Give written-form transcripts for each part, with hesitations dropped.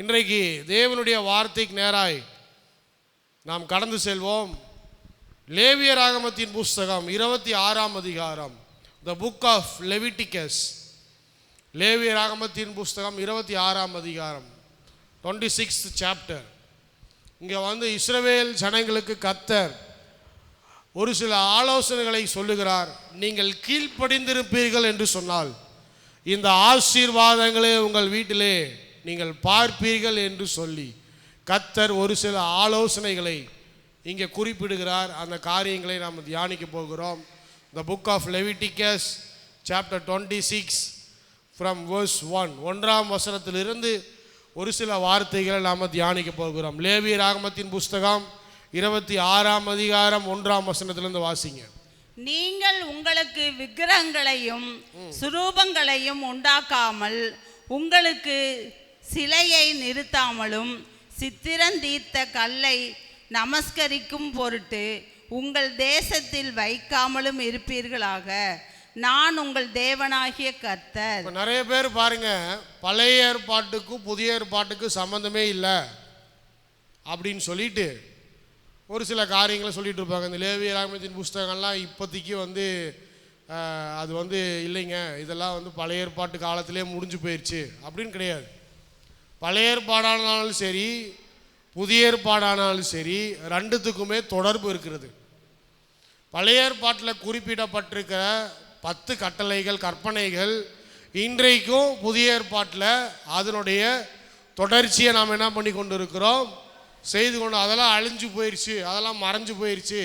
இன்றைக்கு தேவனுடைய வார்த்தைக்கு நேராய் நாம் கடந்து செல்வோம். லேவியராகமத்தின் புஸ்தகம் 26ஆம் அதிகாரம், த புக் ஆஃப் லெவிட்டிகஸ். லேவியராகமத்தின் புஸ்தகம் 26ஆம் அதிகாரம், 26th சாப்டர். இங்கே இஸ்ரவேல் ஜனங்களுக்கு கர்த்தர் ஒரு சில ஆலோசனைகளை சொல்லுகிறார். நீங்கள் கீழ்ப்படிந்திருப்பீர்கள் என்று சொன்னால் இந்த ஆசீர்வாதங்களே உங்கள் வீட்டிலே நீங்கள் பார்ப்பீர்கள் என்று சொல்லி கர்த்தர் ஒரு சில ஆலோசனைகளை இங்கே குறிப்பிடுகிறார். அந்த காரியங்களை நாம் தியானிக்க போகிறோம். The book of Leviticus chapter 26 from verse 1, 1ஆம் வசனத்திலிருந்து ஒரு சில வார்த்தைகளை நாம் தியானிக்க போகிறோம். லேவியராகமத்தின் புஸ்தகம் 26ஆம் அதிகாரம் 1ஆம் வசனத்திலிருந்து வாசிங்க. நீங்கள் உங்களுக்கு விக்கிரகங்களையும் சுரூபங்களையும் உண்டாக்காமல், உங்களுக்கு சிலையை நிறுத்தாமலும், சித்திரந்தீர்த்த கல்லை நமஸ்கரிக்கும் பொருட்டு உங்கள் தேசத்தில் வைக்காமலும் இருப்பீர்களாக. நான் உங்கள் தேவனாகிய கர்த்தர். நிறைய பேர் பாருங்க, பழைய ஏற்பாட்டுக்கும் புதிய ஏற்பாட்டுக்கும் சம்பந்தமே இல்லை அப்படின்னு சொல்லிட்டு ஒரு சில காரியங்களை சொல்லிட்டு இருப்பாங்க. இந்த லேவியராகமத்தின் புஸ்தகங்கள்லாம் இப்போதைக்கு அது இல்லைங்க, இதெல்லாம் பழைய ஏற்பாட்டு காலத்திலே முடிஞ்சு போயிடுச்சு அப்படின்னு கிடையாது. பழைய ஏற்பாடானாலும் சரி, புதிய ஏற்பாடானாலும் சரி, ரெண்டுத்துக்குமே தொடர்பு இருக்கிறது. பழைய ஏற்பாட்டில் குறிப்பிடப்பட்டிருக்கிற 10 கட்டளைகள், கற்பனைகள் இன்றைக்கும் புதிய ஏற்பாட்டில் அதனுடைய தொடர்ச்சியை நாம் என்ன பண்ணி கொண்டு இருக்கிறோம், செய்து கொண்டு. அதெல்லாம் அழிஞ்சு போயிடுச்சு, அதெல்லாம் மறைஞ்சு போயிடுச்சு,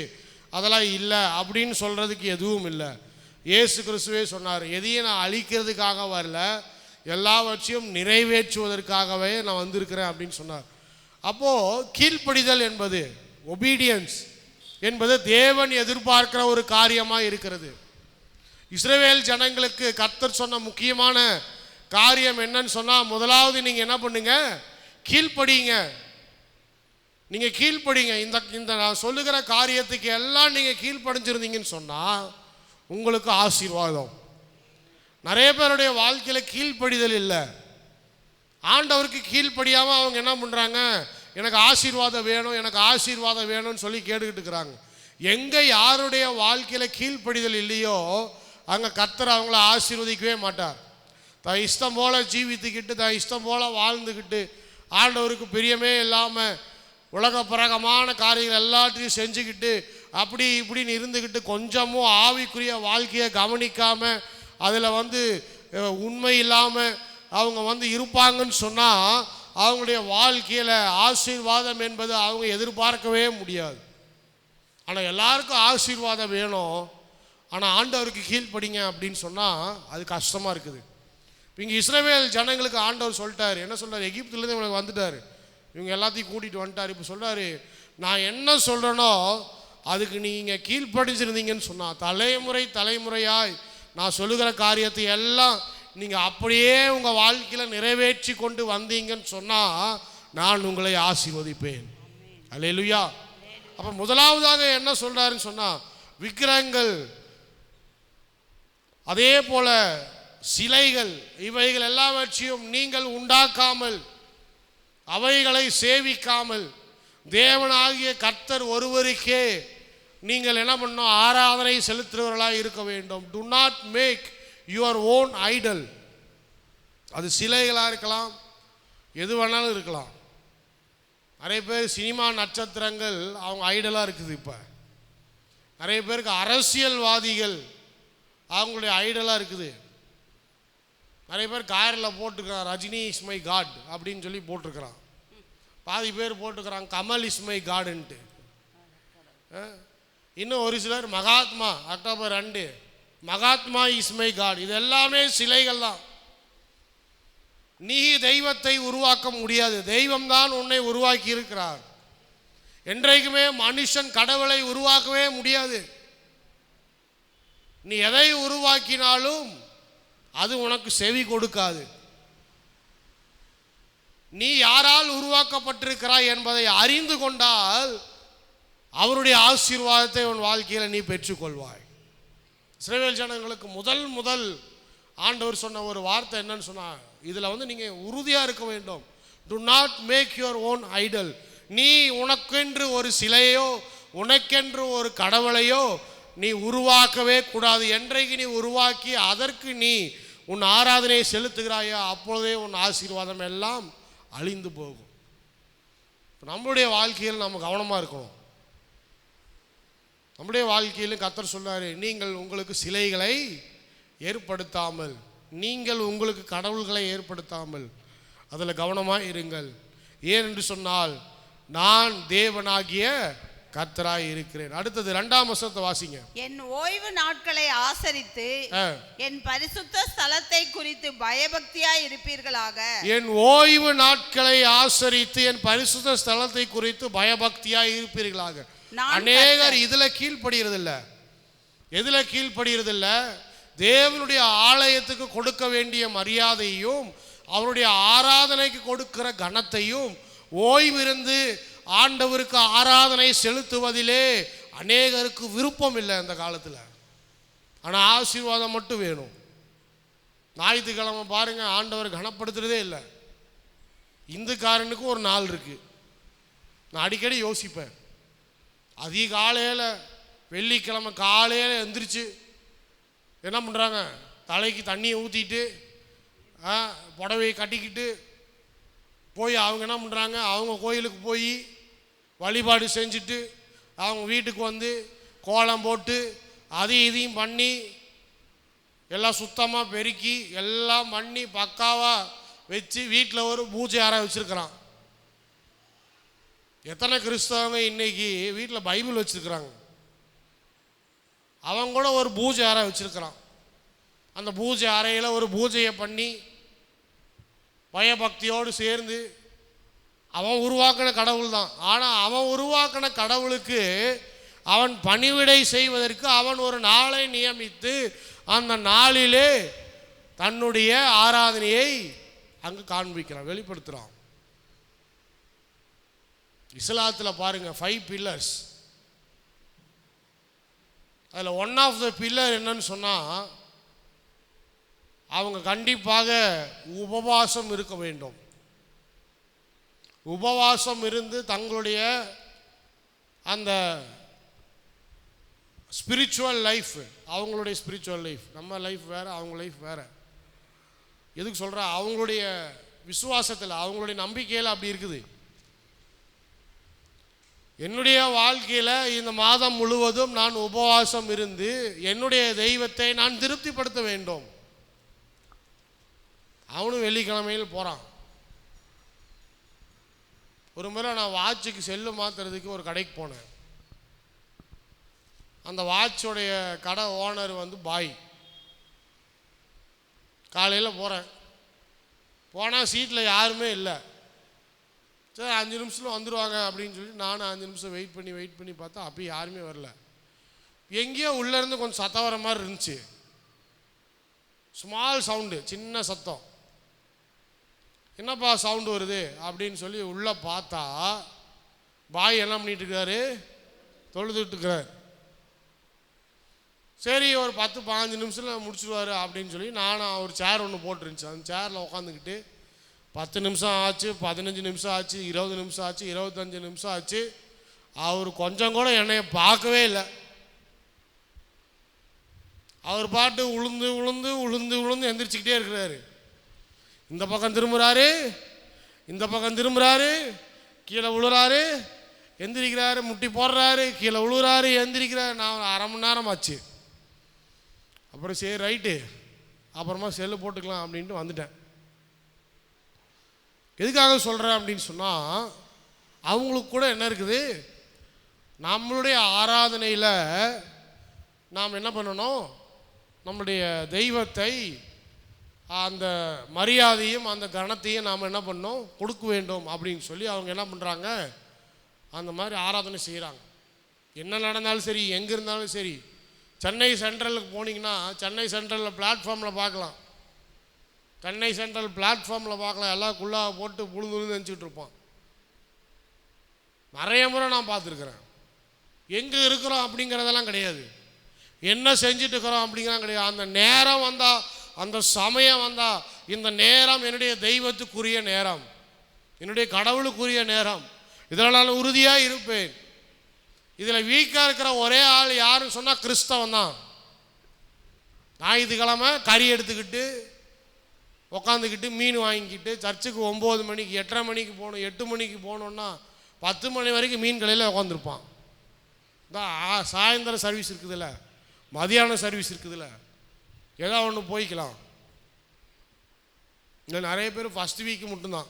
அதெல்லாம் இல்லை அப்படின்னு சொல்கிறதுக்கு எதுவும் இல்லை. இயேசு கிறிஸ்துவே சொன்னார், எதையும் நான் அழிக்கிறதுக்காக வரல, எல்லாவற்றையும் நிறைவேற்றுவதற்காகவே நான் வந்திருக்கிறேன் அப்படின்னு சொன்னார். அப்போது கீழ்ப்படிதல் என்பது, ஒபீடியன்ஸ் என்பது தேவன் எதிர்பார்க்கிற ஒரு காரியமாக இருக்கிறது. இஸ்ரவேல் ஜனங்களுக்கு கர்த்தர் சொன்ன முக்கியமான காரியம் என்னன்னு சொன்னால், முதலாவது நீங்கள் என்ன பண்ணுங்க, கீழ்ப்படிங்க. நீங்கள் கீழ்ப்படிங்க. இந்த நான் சொல்லுகிற காரியத்துக்கு எல்லாம் நீங்கள் கீழ்ப்படிஞ்சிருந்தீங்கன்னு சொன்னால் உங்களுக்கு ஆசீர்வாதம். நிறைய பேருடைய வாழ்க்கையில் கீழ்ப்படிதல் இல்லை. ஆண்டவருக்கு கீழ்ப்படியாமல் அவங்க என்ன பண்ணுறாங்க, எனக்கு ஆசீர்வாதம் வேணும், எனக்கு ஆசீர்வாதம் வேணும்னு சொல்லி கேட்டுக்கிட்டு இருக்கிறாங்க. எங்கே யாருடைய வாழ்க்கையில் கீழ்ப்படிதல் இல்லையோ அங்கே கர்த்தர் அவங்கள ஆசீர்வதிக்கவே மாட்டார். தான் இஷ்டம் போல் ஜீவித்துக்கிட்டு, தான் இஷ்டம் போல் வாழ்ந்துக்கிட்டு, ஆண்டவருக்கு பிரியமே இல்லாமல் உலக பிரகமான காரியங்கள் எல்லாத்தையும் செஞ்சுக்கிட்டு அப்படி இப்படின்னு இருந்துக்கிட்டு கொஞ்சமும் ஆவிக்குரிய வாழ்க்கையை கவனிக்காமல் அதில் உண்மை இல்லாமல் அவங்க இருப்பாங்கன்னு சொன்னால் அவங்களுடைய வாழ்க்கையில் ஆசீர்வாதம் என்பது அவங்க எதிர்பார்க்கவே முடியாது. ஆனால் எல்லாருக்கும் ஆசீர்வாதம் வேணும், ஆனால் ஆண்டவருக்கு கீழ்ப்படிங்க அப்படின்னு சொன்னால் அது கஷ்டமாக இருக்குது. இங்கே இஸ்ரவேல் ஜனங்களுக்கு ஆண்டவர் சொல்லிட்டார். என்ன சொல்கிறார், எகிப்துலேருந்து இவனுக்கு வந்துட்டார், இவங்க எல்லாத்தையும் கூட்டிகிட்டு வந்துட்டார். இப்போ சொல்கிறாரு, நான் என்ன சொல்கிறேனோ அதுக்கு நீங்கள் கீழ்ப்படிஞ்சிருந்தீங்கன்னு சொன்னால், தலைமுறையாய் நான் சொல்லுகிற காரியத்தை எல்லாம் நீங்கள் அப்படியே உங்கள் வாழ்க்கையில் நிறைவேற்றி கொண்டு வந்தீங்கன்னு சொன்னால் நான் உங்களை ஆசீர்வதிப்பேன். அல்லேலூயா. அப்போ முதலாவதாக என்ன சொல்கிறாருன்னு சொன்னால், விக்கிரகங்கள், அதே போல் சிலைகள், இவைகள் எல்லாவற்றையும் நீங்கள் உண்டாக்காமல், அவைகளை சேவிக்காமல், தேவனாகிய கர்த்தர் ஒருவருக்கே நீங்கள் என்ன பண்ணணும், ஆராதனை செலுத்துகிறவர்களாக இருக்க வேண்டும். Do not make your own idol. அது சிலைகளாக இருக்கலாம், எது வேணாலும் இருக்கலாம். நிறைய பேர் சினிமா நட்சத்திரங்கள் அவங்க ஐடலாக இருக்குது. இப்போ நிறைய பேருக்கு அரசியல்வாதிகள் அவங்களுடைய ஐடலாக இருக்குது. நிறைய பேர் காரில் போட்டிருக்கிறான், ரஜினி இஸ் மை காட் அப்படின்னு சொல்லி போட்டிருக்கிறான். பாதி பேர் போட்டுக்கிறாங்க கமல் இஸ் மை காடுன்ட்டு. இன்னும் ஒரு சிலர் Mahatma October 2 Mahatma is my God. இது எல்லாமே சிலைகள் தான். நீ தெய்வத்தை உருவாக்க முடியாது, தெய்வம்தான் உன்னை உருவாக்கி இருக்கிறார். என்றைக்குமே மனுஷன் கடவுளை உருவாக்கவே முடியாது. நீ எதை உருவாக்கினாலும் அது உனக்கு செவி கொடுக்காது. நீ யாரால் உருவாக்கப்பட்டிருக்கிறாய் என்பதை அறிந்து கொண்டால் அவருடைய ஆசீர்வாதத்தை உன் வாழ்க்கையில் நீ பெற்றுக்கொள்வாய். இஸ்ரவேல் ஜனங்களுக்கு முதல் ஆண்டவர் சொன்ன ஒரு வார்த்தை என்னன்னு சொன்னார், இதில் நீங்கள் உறுதியாக இருக்க வேண்டும். Do not make your own idol. நீ உனக்கென்று ஒரு சிலையோ உனக்கென்று ஒரு கடவுளையோ நீ உருவாக்கவே கூடாது. என்றைக்கு நீ உருவாக்கி அதற்கு நீ உன் ஆராதனையை செலுத்துகிறாயோ அப்பொழுதே உன் ஆசீர்வாதம் எல்லாம் அழிந்து போகும். நம்முடைய வாழ்க்கையில் நம்ம கவனமாக இருக்கணும். நம்முடைய வாழ்க்கையிலும் கர்த்தர் சொன்னார், நீங்கள் உங்களுக்கு சிலைகளை ஏற்படுத்தாமல், நீங்கள் உங்களுக்கு கடவுள்களை ஏற்படுத்தாமல் அதில் கவனமாக இருங்கள். ஏன் என்று சொன்னால் நான் தேவனாகிய கர்த்தராய் இருக்கிறேன். அடுத்தது 2ஆம் வசனத்தை வாசிங்க. என் ஓய்வு நாட்களை ஆசரித்து என் பரிசுத்த ஸ்தலத்தை குறித்து பயபக்தியாய் இருப்பீர்களாக. என் ஓய்வு நாட்களை ஆசரித்து என் பரிசுத்த ஸ்தலத்தை குறித்து பயபக்தியாய் இருப்பீர்களாக. அநேகர் இதுல கீழ்ப்படுகிறதில்ல. எதுல கீழ்ப்படுகிறதில்ல? தேவனுடைய ஆலயத்துக்கு கொடுக்க வேண்டிய மரியாதையும் அவருடைய ஆராதனைக்கு கொடுக்கிற கனத்தையும் ஓய்விருந்து ஆண்டவருக்கு ஆராதனை செலுத்துவதிலே அநேகருக்கு விருப்பம் இல்லை இந்த காலத்தில். ஆனால் ஆசீர்வாதம் மட்டும் வேணும். ஞாயிற்றுக்கிழமை பாருங்க, ஆண்டவர் கனப்படுத்துறதே இல்லை. இந்துக்காரனுக்கு ஒரு நாள் இருக்கு. நான் அடிக்கடி யோசிப்பேன், அதிகாலையில் வெள்ளிக்கிழமை காலையில் எந்திரிச்சு என்ன பண்ணுறாங்க, தலைக்கு தண்ணியை ஊற்றிட்டு புடவையை கட்டிக்கிட்டு போய் அவங்க என்ன பண்ணுறாங்க, அவங்க கோயிலுக்கு போய் வழிபாடு செஞ்சுட்டு அவங்க வீட்டுக்கு வந்து கோலம் போட்டு அதையும் இதையும் பண்ணி எல்லாம் சுத்தமாக பெருக்கி எல்லாம் பண்ணி பக்காவாக வச்சு வீட்டில் ஒரு பூஜை அறை வச்சுருக்கிறான். எத்தனை கிறிஸ்தவங்க இன்னைக்கு வீட்டில் பைபிள் வச்சுருக்கிறாங்க, அவங்க கூட ஒரு பூஜை அறை வச்சுருக்கிறான். அந்த பூஜை அறையில் ஒரு பூஜையை பண்ணி பயபக்தியோடு சேர்ந்து அவன் உருவாக்கின கடவுள் தான். ஆனால் அவன் உருவாக்கின கடவுளுக்கு அவன் பணிவிடை செய்வதற்கு அவன் ஒரு நாளை நியமித்து அந்த நாளிலே தன்னுடைய ஆராதனையை அங்கு காண்பிக்கிறான், வெளிப்படுத்துகிறான். இஸ்லாத்தில் பாருங்க 5 pillars. அதில் ஒன் ஆஃப் த பில்லர் என்னன்னு சொன்னால், அவங்க கண்டிப்பாக உபவாசம் இருக்க வேண்டும். உபவாசம் இருந்து தங்களுடைய அந்த ஸ்பிரிச்சுவல் லைஃப், அவங்களுடைய ஸ்பிரிச்சுவல் லைஃப், நம்ம லைஃப் வேறு அவங்க லைஃப் வேறு. எதுக்கு சொல்கிற, அவங்களுடைய விசுவாசத்தில் அவங்களுடைய நம்பிக்கையில் அப்படி இருக்குது. என்னுடைய வாழ்க்கையில் இந்த மாதம் முழுவதும் நான் உபவாசம் இருந்து என்னுடைய தெய்வத்தை நான் திருப்திப்படுத்த வேண்டும். அவனும் வெள்ளிக்கிழமையில் போகிறான். ஒரு முறை நான் வாட்சுக்கு செல்லு மாற்றுறதுக்கு ஒரு கடைக்கு போனேன். அந்த வாட்சோடைய கடை ஓனர் பாய். காலையில் போகிறேன், போனால் சீட்டில் யாருமே இல்லை. சரி 5 நிமிஷத்தில் வந்துடுவாங்க அப்படின்னு சொல்லி நானும் 5 நிமிஷம் வெயிட் பண்ணி பார்த்தா அப்போ யாருமே வரல. எங்கேயோ உள்ளேருந்து கொஞ்சம் சத்தம் வர மாதிரி இருந்துச்சு. ஸ்மால் சவுண்டு, சின்ன சத்தம். என்னப்பா சவுண்டு வருது அப்படின்னு சொல்லி உள்ளே பார்த்தா பாய் என்ன பண்ணிட்டு இருக்காரு, தொழுதுட்டு இருக்கிறார். சரி ஒரு 10-15 நிமிஷத்தில் முடிச்சுடுவார் அப்படின்னு சொல்லி நானும் ஒரு சேர் ஒன்று போட்டுருந்துச்சு. அந்த சேரில் உட்காந்துக்கிட்டு 10 நிமிஷம் ஆச்சு, 15 நிமிஷம் ஆச்சு, 20 நிமிஷம் ஆச்சு, 25 நிமிஷம் ஆச்சு. அவர் கொஞ்சம் கூட என்னைய பார்க்கவே இல்லை. அவர் பாட்டு உளுந்து உளுந்து உளுந்து உளுந்து எந்திரிச்சிக்கிட்டே இருக்கிறாரு. இந்த பக்கம் திரும்புகிறாரு, இந்த பக்கம் திரும்புகிறாரு, கீழே விழுறாரு, எந்திரிக்கிறாரு, முட்டி போடுறாரு, கீழே விழுறாரு, எந்திரிக்கிறாரு. நான் 1/2 மணி நேரம் ஆச்சு. அப்புறம் சரி ரைட்டு, அப்புறமா செல்லு போட்டுக்கலாம் அப்படின்ட்டு வந்துட்டேன். எதுக்காக சொல்கிறேன் அப்படின்னு சொன்னால், அவங்களுக்கு கூட என்ன இருக்குது, நம்மளுடைய ஆராதனையில் நாம் என்ன பண்ணணும், நம்முடைய தெய்வத்தை அந்த மரியாதையும் அந்த கனத்தையும் நாம் என்ன பண்ணணும், கொடுக்க வேண்டும் அப்படின்னு சொல்லி அவங்க என்ன பண்ணுறாங்க, அந்த மாதிரி ஆராதனை செய்கிறாங்க. என்ன நடந்தாலும் சரி, எங்கே இருந்தாலும் சரி. சென்னை சென்ட்ரலுக்கு போனீங்கன்னா சென்னை சென்ட்ரலில் பிளாட்ஃபார்மில் பார்க்கலாம், சென்னை சென்ட்ரல் பிளாட்ஃபார்மில் பார்க்கலாம், எல்லாம் குள்ளாக போட்டு புழுந்து நினச்சிக்கிட்டு இருப்பான். நிறைய முறை நான் பார்த்துருக்குறேன். எங்கே இருக்கிறோம் அப்படிங்கிறதெல்லாம் கிடையாது, என்ன செஞ்சுட்டு இருக்கிறோம் அப்படிங்கிறதான் கிடையாது. அந்த நேரம் வந்தால், அந்த சமயம் வந்தால், இந்த நேரம் என்னுடைய தெய்வத்துக்குரிய நேரம், என்னுடைய கடவுளுக்குரிய நேரம், இதில் நான் உறுதியாக இருப்பேன். இதில் வீக்காக இருக்கிற ஒரே ஆள் யாருன்னு சொன்னால் கிறிஸ்தவன் தான். ஞாயிற்றுக்கிழமை கறி எடுத்துக்கிட்டு உக்காந்துக்கிட்டு மீன் வாங்கிக்கிட்டு சர்ச்சுக்கு 9 மணிக்கு 8:30 மணிக்கு போகணும், 8 மணிக்கு போகணுன்னா 10 மணி வரைக்கும் மீன் கடையில் உட்காந்துருப்பான். தான் சாயந்தரம் சர்வீஸ் இருக்குதுல்ல, மதியான சர்வீஸ் இருக்குதுல்ல, ஏதோ ஒன்று போய்க்கலாம். இல்லை நிறைய பேர் ஃபஸ்ட் வீக்கு மட்டும்தான்,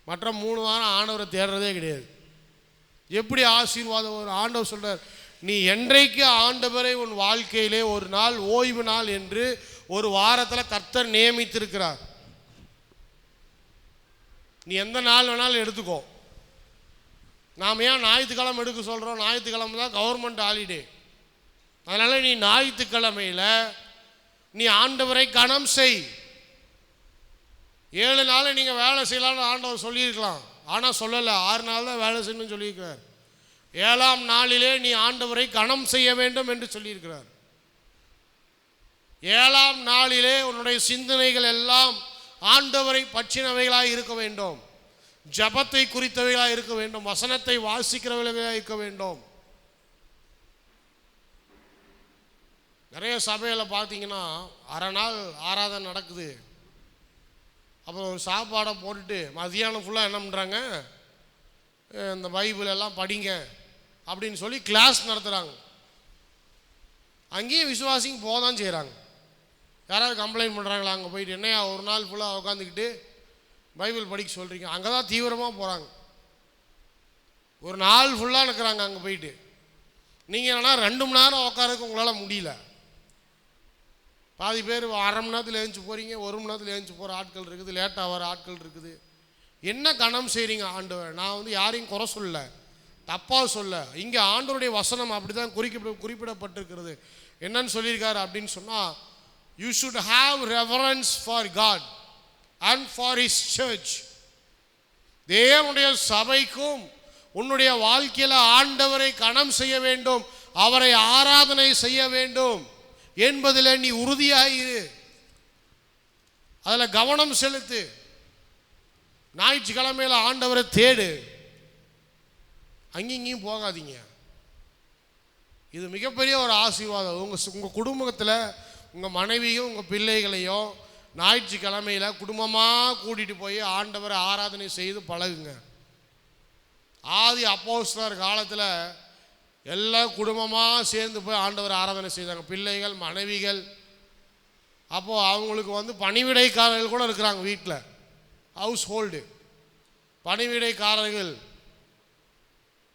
மற்ற 3 வாரம் ஆண்டவரை தேடுறதே கிடையாது. எப்படி ஆசீர்வாதம் வரும்? ஆண்டவர் சொல்கிறார், நீ என்றைக்கு ஆண்டவரை உன் வாழ்க்கையிலே ஒரு நாள் ஓய்வு நாள் என்று ஒரு வாரத்தில் கர்த்தர் நியமித்திருக்கிறார். நீ எந்த நாள் வேணாலும் எடுத்துக்கோ. நாம் ஏன் ஞாயிற்றுக்கிழமை எடுக்க சொல்கிறோம்? ஞாயிற்றுக்கிழமை தான் கவர்மெண்ட் ஹாலிடே. அதனால் நீ ஞாயிற்றுக்கிழமையில் நீ ஆண்டவரை கனம் செய். 7 நாள் நீங்கள் வேலை செய்யலாம்னு ஆண்டவர் சொல்லியிருக்கலாம், ஆனால் சொல்லலை. 6 நாள் தான் வேலை செய்யணும்னு சொல்லியிருக்கிறார். 7ஆம் நாளிலே நீ ஆண்டவரை கனம் செய்ய வேண்டும் என்று சொல்லியிருக்கிறார். 7ஆம் நாளிலே உன்னுடைய சிந்தனைகள் எல்லாம் ஆண்டவரை பற்றினவைகளாக இருக்க வேண்டும், ஜபத்தை குறித்தவைகளாக இருக்க வேண்டும், வசனத்தை வாசிக்கிறவைகளாக இருக்க வேண்டும். நிறைய சபையில் பார்த்தீங்கன்னா அரை நாள் ஆராதனை நடக்குது, அப்புறம் ஒரு சாப்பாடை போட்டுட்டு மதியானம் ஃபுல்லாக என்ன பண்ணுறாங்க, இந்த பைபிள் எல்லாம் படிங்க அப்படின்னு சொல்லி கிளாஸ் நடத்துகிறாங்க. அங்கேயும் விசுவாசிங்க போக தான் செய்கிறாங்க. யாராவது கம்ப்ளைண்ட் பண்ணுறாங்களா? அங்கே போயிட்டு என்னையா ஒரு நாள் ஃபுல்லாக உட்காந்துக்கிட்டு பைபிள் படிக்க சொல்கிறீங்க? அங்கே தான் தீவிரமாக போகிறாங்க. ஒரு நாள் ஃபுல்லாக இருக்கிறாங்க அங்கே போயிட்டு. நீங்கள் என்னன்னா 2 மணி நேரம் உட்காரதுக்கு உங்களால் முடியல. பாதி பேர் 1/2 மணி நேரத்தில் எழுந்துச்சு போகிறீங்க, 1 மணி நேரத்தில் எழுந்துச்சு போகிற ஆட்கள் இருக்குது, லேட்டாக வர ஆட்கள் இருக்குது. என்ன கனம் செய்கிறீங்க ஆண்டவர்? நான் யாரையும் குறை சொல்ல, தப்பாக சொல்ல. இங்கே ஆண்டவருடைய வசனம் அப்படி தான் குறிப்பிடப்பட்டிருக்கிறது. என்னன்னு சொல்லியிருக்காரு அப்படின்னு சொன்னால், you should have reverence for God and for his church. தேவனுடைய சபைக்கும் உன்னுடைய வாழ்க்கையில் ஆண்டவரை கனம் செய்ய வேண்டும், அவரை ஆராதனை செய்ய வேண்டும் என்பதில் நீ உறுதியாயிரு, அதில் கவனம் செலுத்து. ஞாயிற்றுக்கிழமையில் ஆண்டவரை தேடு, அங்கேயும் போகாதீங்க. இது மிகப்பெரிய ஒரு ஆசீர்வாதம். உங்கள் குடும்பத்தில் உங்கள் மனைவியும் உங்கள் பிள்ளைகளையும் ஞாயிற்றுக்கிழமையில் குடும்பமாக கூட்டிகிட்டு போய் ஆண்டவரை ஆராதனை செய்து பழகுங்க. ஆதி அப்போஸ்தலர் காலத்தில் எல்லாம் குடும்பமாக சேர்ந்து போய் ஆண்டவரை ஆராதனை செய்தாங்க, பிள்ளைகள் மனைவிகள். அப்போது அவங்களுக்கு பணிவிடைக்காரர்கள் கூட இருக்கிறாங்க வீட்டில், ஹவுஸ் ஹோல்டு பணிவிடைக்காரர்கள்.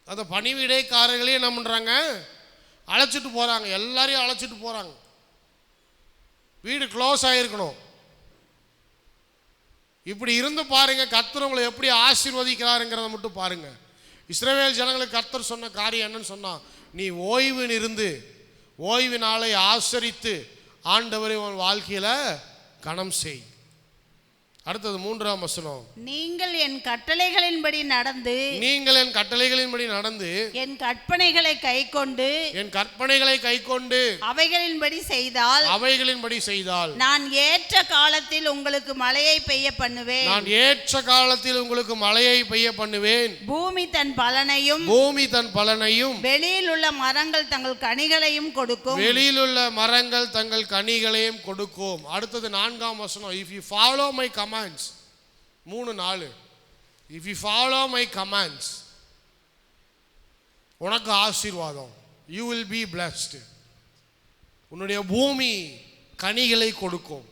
அந்த பணிவிடைக்காரர்களே என்ன பண்ணுறாங்க, அழைச்சிட்டு போகிறாங்க, எல்லாரையும் அழைச்சிட்டு போகிறாங்க. வீடு க்ளோஸ் ஆகிருக்கணும். இப்படி இருந்து பாருங்க, கர்த்தர் உங்களை எப்படி ஆசீர்வதிக்கிறாருங்கிறத மட்டும் பாருங்க. இஸ்ரவேல் ஜனங்களுக்கு கர்த்தர் சொன்ன காரியம் என்னன்னு சொன்னா, நீ ஓய்வில் இருந்து ஓய்வு நாளை ஆசரித்து ஆண்டவரை உன் வாழ்க்கையில கனம் செய். அடுத்தது 3ஆம் வசனம். நீங்கள் என் கட்டளைகளின்படி நடந்து, நீங்கள் என் கட்டளைகளின்படி நடந்து என் கற்பனைகளை கைக்கொண்டு, என் கற்பனைகளை கைக்கொண்டு அவைகளின்படி செய்தால், அவைகளின்படி செய்தால் நான் ஏற்ற காலத்தில் உங்களுக்கு மழையை பெய்ய பண்ணுவேன், நான் ஏற்ற காலத்தில் உங்களுக்கு மழையை பெய்ய பண்ணுவேன். பூமி தன் பலனையும், பூமி தன் பலனையும், வெளியில் உள்ள மரங்கள் தங்கள் கனிகளையும் கொடுக்கும், வெளியில் உள்ள மரங்கள் தங்கள் கனிகளையும் கொடுக்கும். அடுத்தது 4ஆம் வசனம். If you follow my commands, 3-4. If you follow my commands, உனக்கு ஆசீர்வாதம். You will be blessed. உன்னுடைய பூமி கனிகளை கொடுக்கும்.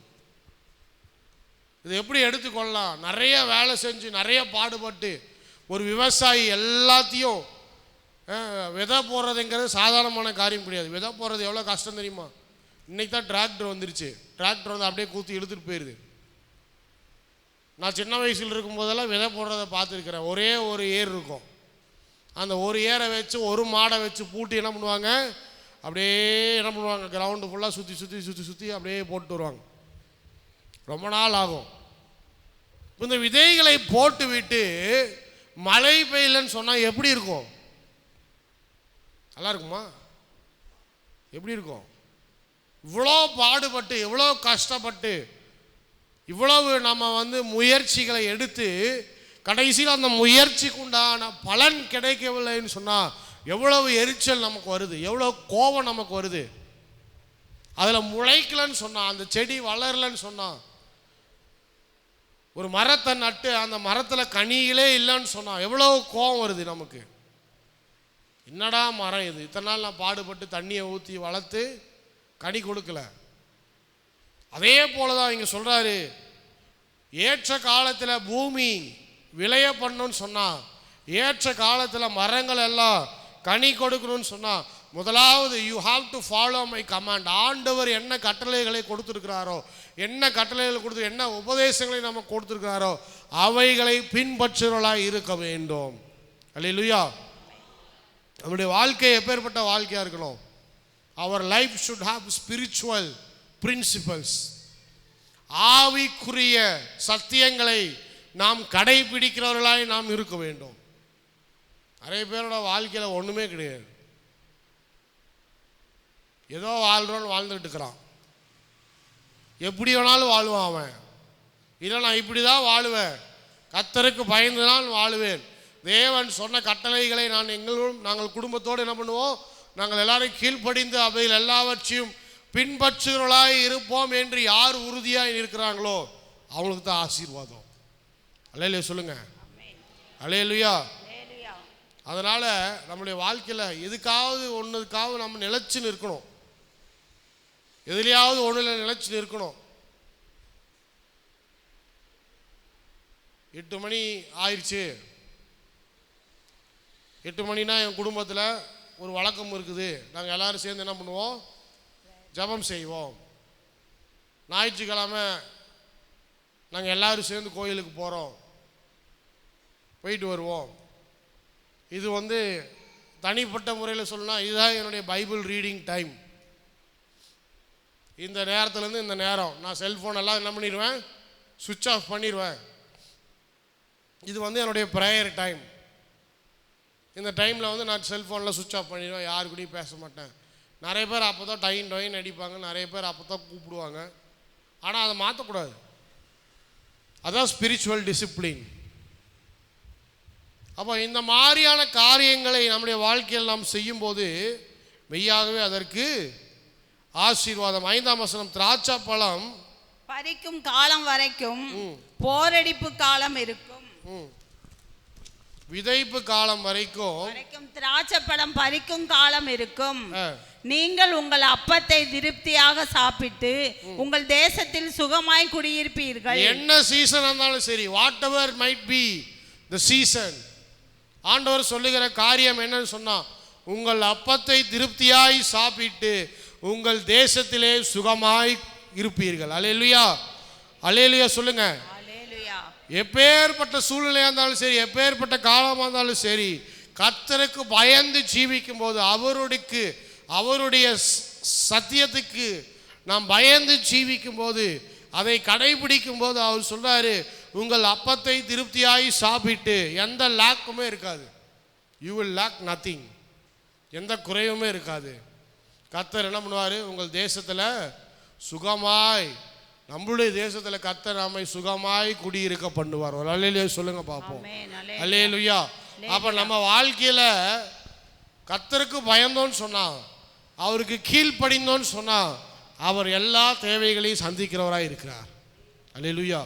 இது எப்படி எடுத்துக்கொள்ளலாம்? நிறைய வேலை செஞ்சு நிறைய பாடுபட்டு ஒரு விவசாயி எல்லாத்தையும் விதை போடுறதுங்கிறது சாதாரணமான காரியம் கிடையாது. விதை போடுறது எவ்வளோ கஷ்டம் தெரியுமா? இன்றைக்கி தான் டிராக்டர் வந்துருச்சு. டிராக்டர் வந்து அப்படியே கூத்தி எடுத்துகிட்டு போயிடுது. நான் சின்ன வயசில் இருக்கும்போதெல்லாம் விதை போடுறதை பார்த்துருக்குறேன். ஒரே ஒரு ஏர் இருக்கும். அந்த ஒரு ஏரை வச்சு ஒரு மாடை வச்சு பூட்டி என்ன பண்ணுவாங்க, அப்படியே என்ன பண்ணுவாங்க, கிரவுண்டு ஃபுல்லாக சுற்றி சுற்றி சுற்றி சுற்றி அப்படியே போட்டு வருவாங்க. ரொம்ப நாள் ஆகும். இந்த விதைகளை போட்டு விட்டு மழை பெய்யலன்னு சொன்னால் எப்படி இருக்கும்? நல்லா இருக்குமா? எப்படி இருக்கும்? இவ்வளோ பாடுபட்டு இவ்வளோ கஷ்டப்பட்டு இவ்வளவு நம்ம வந்து முயற்சிகளை எடுத்து கடைசியில் அந்த முயற்சிக்கு உண்டான பலன் கிடைக்கவில்லைன்னு சொன்னால் எவ்வளவு எரிச்சல் நமக்கு வருது, எவ்வளோ கோபம் நமக்கு வருது. அதில் முளைக்கலன்னு சொன்னால், அந்த செடி வளரலன்னு சொன்னால், ஒரு மரத்தை நட்டு அந்த மரத்தில் கனிகளே இல்லைன்னு சொன்னால் எவ்வளோ கோபம் வருது நமக்கு. என்னடா மரம் இது, இத்தனை நாள் நான் பாடுபட்டு தண்ணியை ஊற்றி வளர்த்து கனி கொடுக்கல. அதே போல தான் இங்கே சொல்கிறாரு, ஏற்ற காலத்தில் பூமி விளைய பண்ணணும்னு சொன்னால், ஏற்ற காலத்தில் மரங்கள் எல்லாம் கனி கொடுக்கணும்னு சொன்னால், முதலாவது you have to follow my command. ஆண்டவர் என்ன கட்டளைகளை கொடுத்துருக்கிறாரோ, என்ன கட்டளைகளை கொடுத்து என்ன உபதேசங்களை நம்ம கொடுத்துருக்கிறாரோ அவைகளை பின்பற்றுவர்களாக இருக்க வேண்டும். அல்லேலூயா. நம்முடைய வாழ்க்கை எப்பேற்பட்ட வாழ்க்கையாக இருக்கணும்? அவர் life should have spiritual principles. ஆவிக்குரிய சத்தியங்களை நாம் கடைபிடிக்கிறவர்களாய் நாம் இருக்க வேண்டும். நிறைய பேரோட வாழ்க்கையில் ஒன்றுமே கிடையாது. ஏதோ வாழ்கிறோன்னு வாழ்ந்துட்டு இருக்கிறான். எப்படி வேணாலும் வாழ்வான் அவன். இல்லை நான் இப்படி தான் வாழுவேன், கர்த்தருக்கு பயந்து தான் வாழுவேன், தேவன் சொன்ன கட்டளைகளை நாங்கள் குடும்பத்தோடு என்ன பண்ணுவோம், நாங்கள் எல்லாரும் கீழ்ப்படிந்து அவையில் எல்லாவற்றையும் பின்பற்றுகிறவர்களாய் இருப்போம் என்று யார் உறுதியாக இருக்கிறாங்களோ அவங்களுக்கு தான் ஆசீர்வாதம். அல்லேலூயா சொல்லுங்க. அல்லேலூயா. அதனால் நம்முடைய வாழ்க்கையில் எதுக்காவது ஒன்றுக்காவது நம்ம நிலைச்சு நிற்கணும். எதுலையாவது ஒன்றில் நிலைச்சு நிற்கணும். 8 மணி ஆயிடுச்சு. 8 மணினா என் குடும்பத்தில் ஒரு வழக்கம் இருக்குது. நாங்கள் எல்லோரும் சேர்ந்து என்ன பண்ணுவோம், ஜெபம் செய்வோம். ஞாயிற்றுக்கிழமை நாங்கள் எல்லோரும் சேர்ந்து கோயிலுக்கு போகிறோம், போயிட்டு வருவோம். இது வந்து தனிப்பட்ட முறையில் சொல்லணும்னா இதுதான் என்னுடைய பைபிள் ரீடிங் டைம். இந்த நேரத்துலேருந்து இந்த நேரம் நான் செல்ஃபோன் எல்லாம் என்ன பண்ணிடுவேன், சுவிட்ச் ஆஃப் பண்ணிடுவேன். இது வந்து என்னுடைய ப்ரேயர் டைம். இந்த டைமில் வந்து நான் செல்ஃபோனில் சுவிட்ச் ஆஃப் பண்ணிடுவேன், யாரு கூடயும் பேச மாட்டேன். நிறைய பேர் அப்போ தான் டொயின் அடிப்பாங்க, நிறைய பேர் அப்போ தான் கூப்பிடுவாங்க. ஆனால் அதை மாற்றக்கூடாது. அதான் ஸ்பிரிச்சுவல் டிசிப்ளின். அப்போ இந்த மாதிரியான காரியங்களை நம்முடைய வாழ்க்கையில் நாம் செய்யும்போது மெய்யாகவே அதற்கு ஆசீர்வாதம். 5ஆம் வசனம், திராட்சை பழம் பறிக்கும் காலம் வரைக்கும் போரடிப்பு காலம் இருக்கும், விதைப்பு காலம் வரைக்கும் திராட்சை பழம் பறிக்கும் காலம் இருக்கும். நீங்கள் உங்கள் அப்பத்தை திருப்தியாக சாப்பிட்டு உங்கள் தேசத்தில் சுகமாய் குடியிருப்பீர்கள். என்ன சீசன் இருந்தாலும் சரி, what ever might be the season, ஆண்டவர் சொல்லுகிற காரியம் என்னன்னு சொன்னா, உங்கள் அப்பத்தை திருப்தியாய் சாப்பிட்டு உங்கள் தேசத்திலே சுகமாய் இருப்பீர்கள். அல்லேலூயா. அல்லேலூயா சொல்லுங்க. எப்பேற்பட்ட சூழ்நிலையாக இருந்தாலும் சரி, எப்பேற்பட்ட காலமாக இருந்தாலும் சரி, கர்த்தருக்கு பயந்து ஜீவிக்கும் போது, அவருடைய சத்தியத்துக்கு நாம் பயந்து ஜீவிக்கும் போது, அதை கடைபிடிக்கும் போது அவர் சொல்றாரு, உங்கள் அப்பத்தை திருப்தியாய் சாப்பிட்டு எந்த லாக்குமே இருக்காது. You will lack nothing. எந்த குறையுமே இருக்காது. கர்த்தர் என்ன பண்ணுவார், உங்கள் தேசத்தில் சுகமாய், நம்மளுடைய தேசத்தில் கர்த்தர் நம்மை சுகமாய் குடியிருக்க பண்ணுவார். ஒரு அல்லேலூயா சொல்லுங்க பார்ப்போம். அல்லேலூயா. அப்போ நம்ம வாழ்க்கையில் கர்த்தருக்கு பயந்தோன்னு சொன்னால், அவருக்கு கீழ்ப்படிந்தோன்னு சொன்னால், அவர் எல்லா தேவைகளையும் சந்திக்கிறவராக இருக்கிறார். அல்லேலூயா.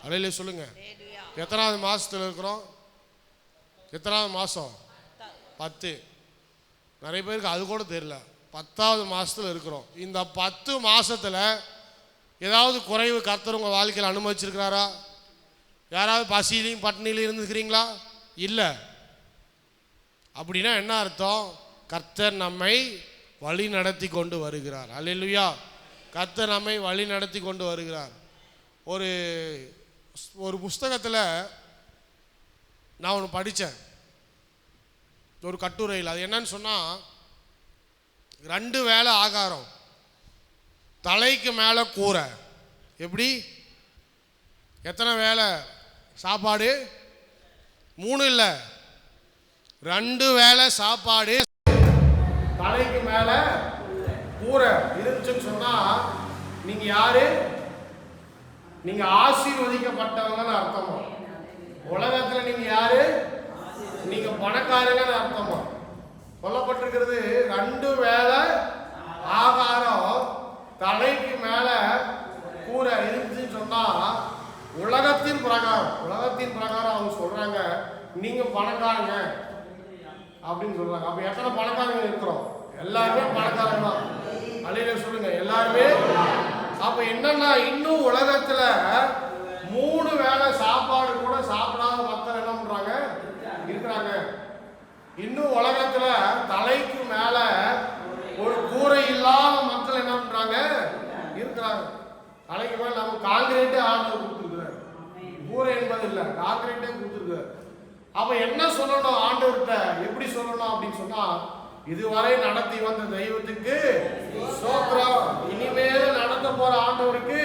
அல்லேலூயா சொல்லுங்க. எத்தனாவது மாதத்தில் இருக்கிறோம்? எத்தனாவது மாதம்? 10. நிறைய பேருக்கு அது கூட தெரியல. 10வது மாதத்தில் இருக்கிறோம். இந்த 10 மாதத்தில் ஏதாவது குறைவு கர்த்தர் உங்கள் வாழ்க்கையில் அனுமதிச்சிருக்கிறாரா? யாராவது பசியிலையும் பட்டினிலையும் இருந்துக்கிறீங்களா? இல்லை. அப்படின்னா என்ன அர்த்தம்? கர்த்தர் நம்மை வழி நடத்தி கொண்டு வருகிறார். அல்லேலூயா. கர்த்தர் நம்மை வழி நடத்தி கொண்டு வருகிறார். ஒரு புஸ்தகத்தில் நான் ஒன்று படித்தேன், ஒரு கட்டுரையில். அது என்னன்னு சொன்னால், 2 வேளை ஆகாரம், தலைக்கு மேலே கூரை. எப்படி? எத்தனை வேளை சாப்பாடு? 3 இல்லை, 2 வேளை சாப்பாடு, தலைக்கு மேலே கூரை இருந்துச்சுன்னு சொன்னால் நீங்கள் யாரு? நீங்கள் ஆசீர்வதிக்கப்பட்டவங்கன்னு அர்த்தமா? உலகத்தில் நீங்கள் யாரு? நீங்கள் பணக்காரங்கன்னு அர்த்தமா? சொல்லப்பட்டிருக்கிறது 2 வேளை ஆகாரம், தலைக்கு மேலே கூரை இருந்துச்சுன்னு சொன்னால் உலகத்தின் பிரகாரம் அவங்க சொல்கிறாங்க நீங்கள் பணக்காரங்க அப்படின்னு சொல்கிறாங்க. அப்போ எத்தனை பணக்காரங்க இருக்கிறோம்? எல்லாருமே பணக்காரங்க தான். அல்லேலூயா சொல்லுங்க, எல்லாருமே. அப்போ என்னன்னா, இன்னும் உலகத்தில் 3 வேளை சாப்பாடு கூட சாப்பிடாத மக்கள் என்ன பண்ணுறாங்க? இருக்கிறாங்க. இன்னும் உலகத்தில் தலைக்கு மேலே ஒரு கூரை இல்லாத மக்கள் என்ன பண்ணுறாங்க? இருக்கிறாங்க. தலைக்கு மேலே நம்ம காங்கிரீட்டே ஆர்டர் கொடுத்துருக்குறாரு. கூரை என்பது இல்லை, காங்கிரீட்டே கொடுத்துருக்காரு. அப்போ என்ன சொல்லணும் ஆண்டவர்கிட்ட? எப்படி சொல்லணும் அப்படின்னு சொன்னால், இதுவரை நடத்தி வந்த தெய்வத்துக்கு ஸ்தோத்திரம், இனிமேல் நடத்த போற ஆண்டவருக்கு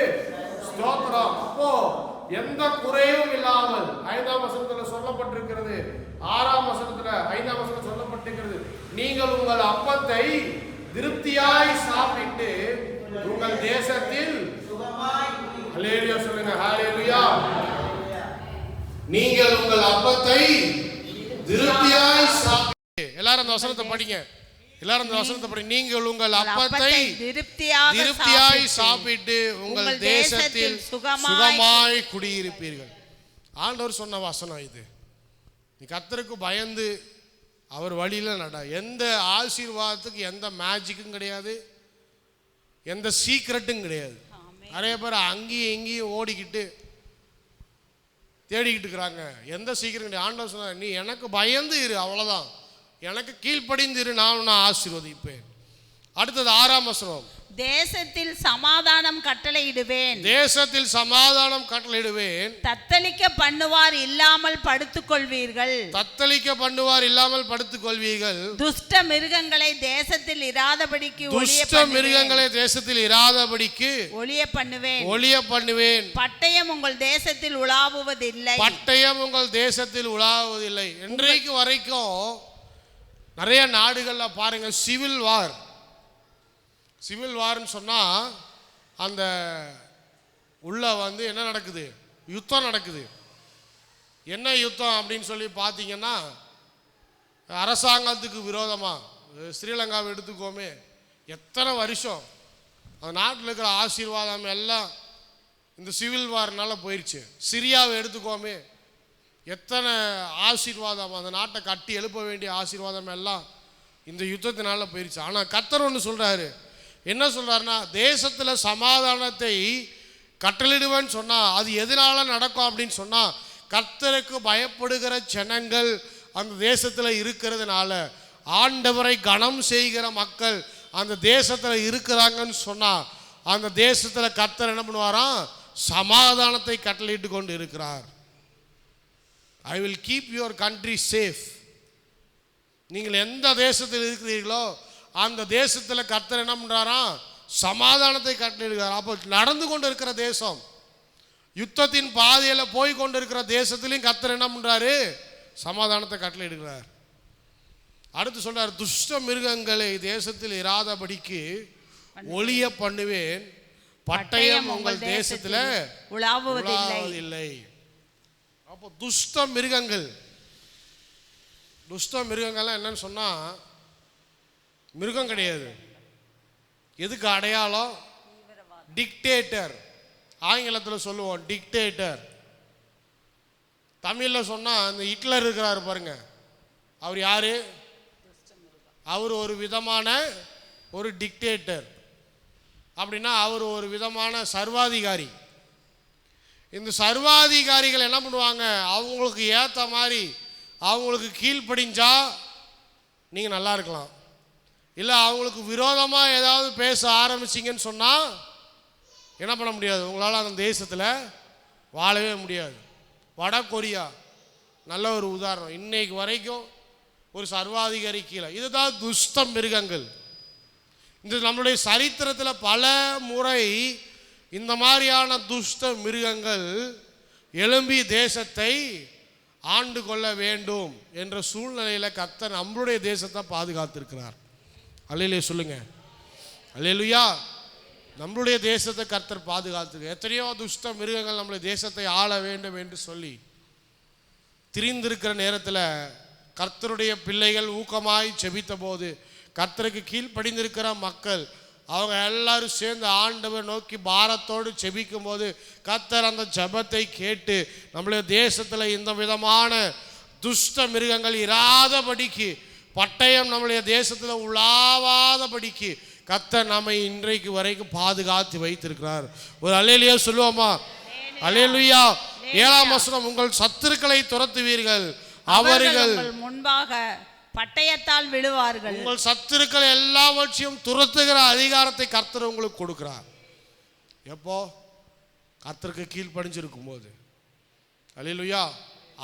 ஸ்தோத்திரம். அப்போ எந்த குறையும் இல்லாமல் 5ஆம் வசனத்துல சொல்லப்பட்டிருக்கிறது, 6ஆம் வசனத்துல 5ஆம் வசனம் சொல்லப்பட்டிருக்கிறது, நீங்கள் உங்கள் அப்பத்தை திருப்தியாய் சாப்பிட்டு உங்கள் தேசத்தில் ஹல்லேலூயா சொல்லுங்க, ஹல்லேலூயா. நீங்கள் உங்கள் அப்பத்தை திருப்தியாய் சாப்பிட்டு, எல்லாரும் அந்த வசனத்தை படிங்க, எல்லாரும் அந்த வசனத்தை படிங்க. நீங்கள் உங்கள் அப்பத்தை திருப்தியாய் சாப்பிட்டு உங்கள் தேசத்தில் சுகமாய் குடியிருப்பீர்கள். ஆண்டவர் சொன்ன வசனம் இது. நீ கர்த்தருக்கு பயந்து அவர் வழியில் நட. எந்த ஆசீர்வாதத்துக்கு எந்த மேஜிக்கும் கிடையாது, எந்த சீக்ரெட்டும் கிடையாது. நிறைய பேர் அங்கேயும் இங்கேயும் ஓடிக்கிட்டு தேடிக்கிட்டு இருக்கிறாங்க. எந்த சீக்கிரம் கிடையாது. ஆண்டவர் சொன்னார், நீ எனக்கு பயந்து இரு, அவ்வளோதான். எனக்கு கீழ்ப்படிந்து இரு, நான் ஆசீர்வதிப்பேன். அடுத்தது 6ஆம் வசனம், தேசத்தில் சமாதானம் கட்டளையிடுவேன், தேசத்தில் சமாதானம் கட்டளையிடுவேன். தத்தளிக்க பண்ணுவார் இல்லாமல் படுத்துக் கொள்வீர்கள், தத்தளிக்க பண்ணுவார் இல்லாமல் படுத்துக் கொள்வீர்கள். துஷ்ட மிருகங்களை தேசத்தில் இராதபடிக்கு ஒழிய பண்ணுவேன், ஒழிய பண்ணுவேன். பட்டயம் உங்கள் தேசத்தில் உலாவுவதில்லை, பட்டயம் உங்கள் தேசத்தில் உலாவுவதில்லை. இன்றைக்கு வரைக்கும் நிறைய நாடுகள்ல பாருங்க, சிவில் வார்னு சொன்னால் அந்த உள்ள என்ன நடக்குது? யுத்தம் நடக்குது. என்ன யுத்தம் அப்படின்னு சொல்லி பார்த்தீங்கன்னா, அரசாங்கத்துக்கு விரோதமாக ஸ்ரீலங்காவை எடுத்துக்கோமே, எத்தனை வருஷம் அந்த நாட்டில் இருக்கிற ஆசீர்வாதம் எல்லாம் இந்த சிவில் வார்னால போயிடுச்சு. சிரியாவை எடுத்துக்கோமே, எத்தனை ஆசீர்வாதம், அந்த நாட்டை கட்டி எழுப்ப வேண்டிய ஆசீர்வாதம் எல்லாம் இந்த யுத்தத்தினால போயிடுச்சு. ஆனால் கர்த்தர் ஒன்று சொல்கிறாரு. என்ன சொல்கிறாருன்னா, தேசத்தில் சமாதானத்தை கட்டளிடுவேன்னு சொன்னால் அது எதனால நடக்கும் அப்படின்னு சொன்னால், கர்த்தருக்கு பயப்படுகிற ஜனங்கள் அந்த தேசத்தில் இருக்கிறதுனால, ஆண்டவரை கனம் செய்கிற மக்கள் அந்த தேசத்தில் இருக்கிறாங்கன்னு சொன்னால், அந்த தேசத்தில் கர்த்தர் என்ன பண்ணுவாராம்? சமாதானத்தை கட்டளையிட்டு கொண்டு இருக்கிறார். I will keep your country safe. நீங்கள் எந்த தேசத்தில் இருக்கிறீர்களோ அந்த தேசத்தில் கர்த்தர் என்ன பண்ணுறாராம்? சமாதானத்தை கட்டளையிடுகிறார். அப்போ நடந்து கொண்டு இருக்கிற தேசம், யுத்தத்தின் பாதையில் போய் கொண்டு இருக்கிற தேசத்திலையும் கர்த்தர் என்ன பண்ணுறாரு? சமாதானத்தை கட்டளையிடுகிறார். அடுத்து சொல்றார், துஷ்ட மிருகங்களை தேசத்தில் இராதபடிக்கு ஒழிய பண்ணுவேன், பட்டயம் உங்கள் தேசத்தில் உலாவுவதில்லை. அப்போ துஷ்ட மிருகங்கள்லாம் என்னன்னு சொன்னா, மிருகம் கிடையாது. எதுக்கு அடையாளம்? டிக்டேட்டர். ஆங்கிலத்தில் சொல்லுவோம் டிக்டேட்டர். தமிழில் சொன்னால் அந்த ஹிட்லர் இருக்கிறாரு பாருங்க, அவர் யாரு? அவர் ஒரு விதமான ஒரு டிக்டேட்டர். அப்படின்னா அவர் ஒரு விதமான சர்வாதிகாரி. இந்த சர்வாதிகாரிகள் என்ன பண்ணுவாங்க? அவங்களுக்கு ஏற்ற மாதிரி அவங்களுக்கு கீழ்ப்படிஞ்சா நீங்கள் நல்லா இருக்கலாம். இல்லை அவங்களுக்கு விரோதமாக ஏதாவது பேச ஆரம்பிச்சிங்கன்னு சொன்னால் என்ன பண்ண முடியாது, உங்களால் அந்த தேசத்தில் வாழவே முடியாது. வட கொரியா நல்ல ஒரு உதாரணம். இன்னைக்கு வரைக்கும் ஒரு சர்வாதிகாரி கீழே. இதுதான் துஷ்ட மிருகங்கள். இந்த நம்மளுடைய சரித்திரத்தில் பல முறை இந்த மாதிரியான துஷ்ட மிருகங்கள் எழும்பி தேசத்தை ஆண்டு கொள்ள வேண்டும் என்ற சூழ்நிலையில் கர்த்தர் நம்மளுடைய தேசத்தை பாதுகாத்திருக்கிறார். அல்லேலூயா சொல்லுங்க. அல்லேலூயா. நம்மளுடைய தேசத்தை கர்த்தர் பாதுகாத்திருக்கிறார். எத்தனையோ துஷ்ட மிருகங்கள் நம்மளுடைய தேசத்தை ஆள வேண்டும் என்று சொல்லி திரிந்திருக்கிற நேரத்தில் கர்த்தருடைய பிள்ளைகள் ஊக்கமாய் செபித்த போது, கர்த்தருக்கு கீழ்ப்படிந்திருக்கிற மக்கள் அவங்க எல்லாரும் சேர்ந்து ஆண்டவர் நோக்கி பாரத்தோடு செபிக்கும் போது கர்த்தர் அந்த ஜெபத்தை கேட்டு நம்மளுடைய தேசத்தில் இந்த விதமான துஷ்ட மிருகங்கள் இராதபடிக்கு, பட்டயம் நம்மளுடைய தேசத்தில் உலாவாதபடிக்கு கர்த்தர் நம்மை இன்றைக்கு வரைக்கும் பாதுகாத்து வைத்திருக்கிறார். ஒரு அல்லேலூயா சொல்லுவோமா? அல்லேலூயா. 7ஆம் வசனம், உங்கள் சத்துருக்களை துரத்துவீர்கள், அவர்கள் முன்பாக பட்டயத்தால் விழுவார்கள். உங்கள் சத்துருக்கள் எல்லாவற்றையும் துரத்துகிற அதிகாரத்தை கர்த்தர் உங்களுக்கு கொடுக்கிறார். எப்போ? கர்த்தருக்கு கீழ்ப்படிஞ்சிருக்கும் போது. அல்லேலூயா.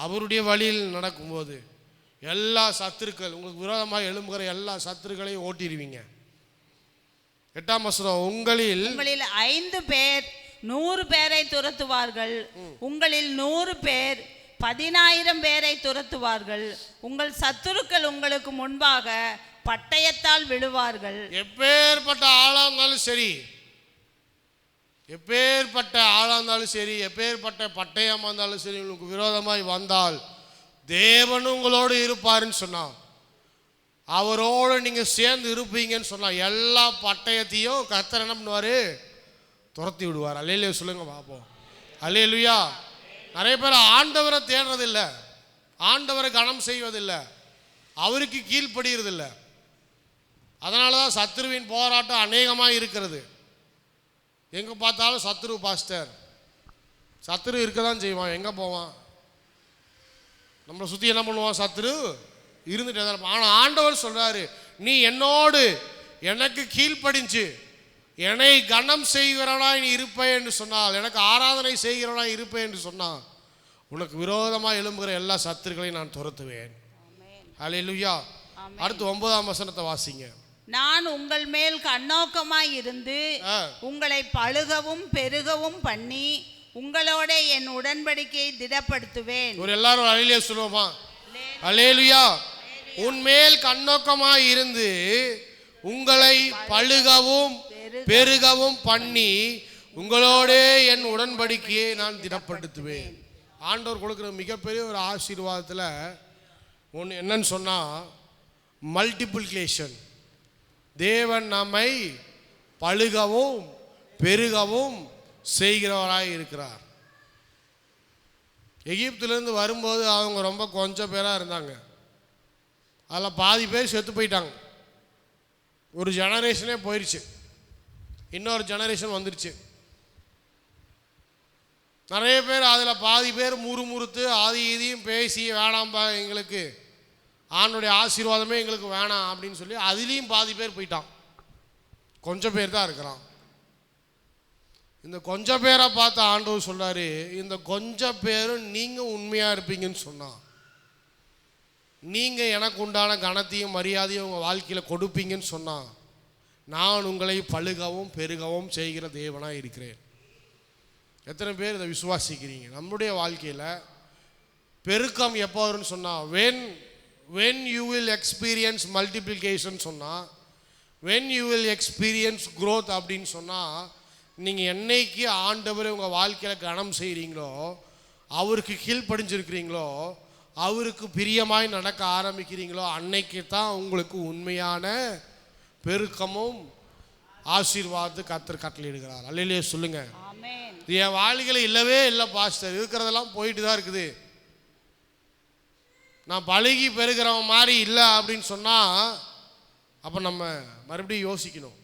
அவருடைய வழியில் நடக்கும்போது எல்லா சத்துருக்கள், உங்களுக்கு விரோதமாக எழும்புகிற எல்லா சத்துருக்களையும் ஓட்டிடுவீங்க. 8ஆம் வசனம், உங்களில் 5 பேர் 100 பேரை துரத்துவார்கள், உங்களில் 100 பேர் 10,000 பேரை துரத்துவார்கள். உங்கள் சத்துருக்கள் உங்களுக்கு முன்பாக பட்டயத்தால் விழுவார்கள். எப்பேற்பட்ட ஆளா இருந்தாலும் சரி, எப்பேற்பட்ட ஆளா இருந்தாலும் சரி, எப்பேற்பட்ட பட்டயமா இருந்தாலும் சரி, உங்களுக்கு விரோதமாய் வந்தால் தேவன் உங்களோடு இருப்பாருன்னு சொன்னான். அவரோடு நீங்க சேர்ந்து இருப்பீங்கன்னு சொன்னா எல்லா பட்டயத்தையும் கர்த்தர் என்ன பண்ணுவாரு? துரத்தி விடுவார். அல்லேலூயா சொல்லுங்க பாப்போம். அல்லேலூயா. நிறைய பேர் ஆண்டவரை தேடுறதில்லை, ஆண்டவரை கனம் செய்வதில்லை, அவருக்கு கீழ்ப்படுகிறதில்லை. அதனால தான் சத்துருவின் போராட்டம் அநேகமாக இருக்கிறது. எங்கே பார்த்தாலும் சத்துரு பாஸ்டர், சத்துரு இருக்க தான் செய்வான். எங்கே போவான்? நம்மளை சுற்றி என்ன பண்ணுவான்? சத்துரு இருந்துட்டு தான் இருப்பான். ஆனால் ஆண்டவர் சொல்கிறாரு, நீ என்னோடு எனக்கு கீழ்ப்படிஞ்சு என்னை கனம் செய்கிறவனாய் நீ இருப்பேன் என்று சொன்னால், எனக்கு ஆராதனை செய்கிறவனாய் இருப்பேன் என்று சொன்னால், உனக்கு விரோதமாக எழும்புகிற எல்லா சத்துருக்களையும் நான் துரத்துவேன். அல்லேலூயா. அடுத்து 9ஆம் வசனத்தை வாசிங்க. நான் உங்கள் மேல் கண்ணோக்கமாய் இருந்து உங்களை பழுகவும் பெருகவும் பண்ணி உங்களோட என் உடன்படிக்கையை திடப்படுத்துவேன். ஒரு எல்லாரும் அல்லேலூயா சொல்லுவோமா? அல்லேலூயா. உன்மேல் கண்ணோக்கமாய் இருந்து உங்களை பழுகவும் பெருகவும் பண்ணி உங்களோட என் உடன்படிக்கையை நான் திடப்படுத்துவேன். ஆண்டவர் கொடுக்குற மிகப்பெரிய ஒரு ஆசீர்வாதத்தில் ஒன்று என்னன்னு சொன்னால் மல்டிப்ளிகேஷன். தேவன் நம்மை பழுகவும் பெருகவும் செய்கிறவராய் இருக்கிறார். எகிப்திலிருந்து வரும்போது அவங்க ரொம்ப கொஞ்சம் பேராக இருந்தாங்க. அதில் பாதி பேர் செத்து போயிட்டாங்க. ஒரு ஜெனரேஷனே போயிடுச்சு, இன்னொரு ஜெனரேஷன் வந்துடுச்சு. நிறைய பேர் அதில் பாதி பேர் முறுமுறுத்து ஆதி இதையும் பேசி வேணாம்பா, எங்களுக்கு ஆண்டோடைய ஆசீர்வாதமே எங்களுக்கு வேணாம் அப்படின்னு சொல்லி அதுலேயும் பாதி பேர் போயிட்டான். கொஞ்சம் பேர் தான் இருக்கிறான். இந்த கொஞ்சம் பேரை பார்த்து ஆண்டவர் சொல்றாரு, இந்த கொஞ்சம் பேரும் நீங்கள் உண்மையாக இருப்பீங்கன்னு சொன்னா, நீங்கள் எனக்கு உண்டான கனத்தையும் மரியாதையும் உங்கள் வாழ்க்கையில் கொடுப்பீங்கன்னு சொன்னால், நான் உங்களை பழுகவும் பெருகவும் செய்கிற தேவனாக இருக்கிறேன். எத்தனை பேர் இதை விசுவாசிக்கிறீங்க? நம்முடைய வாழ்க்கையில் பெருக்கம் எப்போ வரும்னு சொன்னால், when you will experience multiplication சொன்னால், when you will experience growth அப்படின்னு சொன்னால், நீங்கள் என்னைக்கு ஆண்டவரை உங்கள் வாழ்க்கையில் கனம் செய்கிறீங்களோ, அவருக்கு கீழ்ப்படிஞ்சிருக்கிறீங்களோ, அவருக்கு பிரியமாய் நடக்க ஆரம்பிக்கிறீங்களோ, அன்னைக்கு தான் உங்களுக்கு உண்மையான பெருக்கமும் ஆசீர்வாதத்தை கர்த்தர் கட்டளையிடுகிறார். அல்லேலூயா சொல்லுங்க. என் வாழ்க்கையில் இல்லவே இல்லை பாஸ்டர், இருக்கிறதெல்லாம் போயிட்டு தான் இருக்குது, நான் பழகி பெருகிறவன் மாதிரி இல்லை அப்படின்னு சொன்னால், அப்போ நம்ம மறுபடியும் யோசிக்கணும்.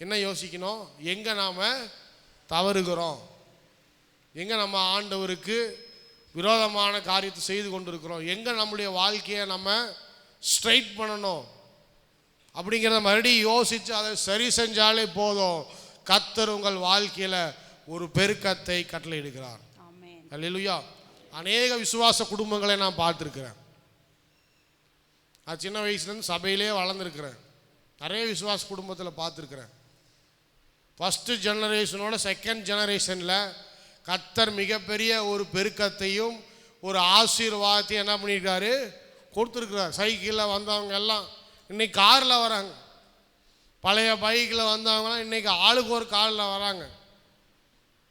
என்ன யோசிக்கணும்? எங்கே நாம் தவறுகிறோம், எங்கே நம்ம ஆண்டவருக்கு விரோதமான காரியத்தை செய்து கொண்டிருக்கிறோம். எங்கே நம்முடைய வாழ்க்கையை நம்ம ஸ்ட்ரைட் பண்ணணும் அப்படிங்கிறத மறுபடியும் யோசித்து அதை சரி செஞ்சாலே போதும். கர்த்தர் உங்கள் வாழ்க்கையில் ஒரு பெருக்கத்தை கட்டளையிடுகிறார். அல்லேலூயா. அநேக விசுவாச குடும்பங்களை நான் பார்த்துருக்கிறேன். நான் சின்ன வயசுலேருந்து சபையிலே வளர்ந்துருக்கிறேன். நிறைய விசுவாச குடும்பத்தில் பார்த்துருக்கிறேன். ஃபஸ்ட்டு ஜெனரேஷனோட செகண்ட் ஜெனரேஷனில் கர்த்தர் மிகப்பெரிய ஒரு பெருக்கத்தையும் ஒரு ஆசீர்வாதத்தையும் என்ன பண்ணியிருக்காரு, கொடுத்துருக்குறார். சைக்கிளில் வந்தவங்க எல்லாம் இன்றைக்கி காரில் வராங்க. பழைய பைக்கில் வந்தவங்களாம் இன்றைக்கி ஆளுக்கு ஒரு காரில் வராங்க.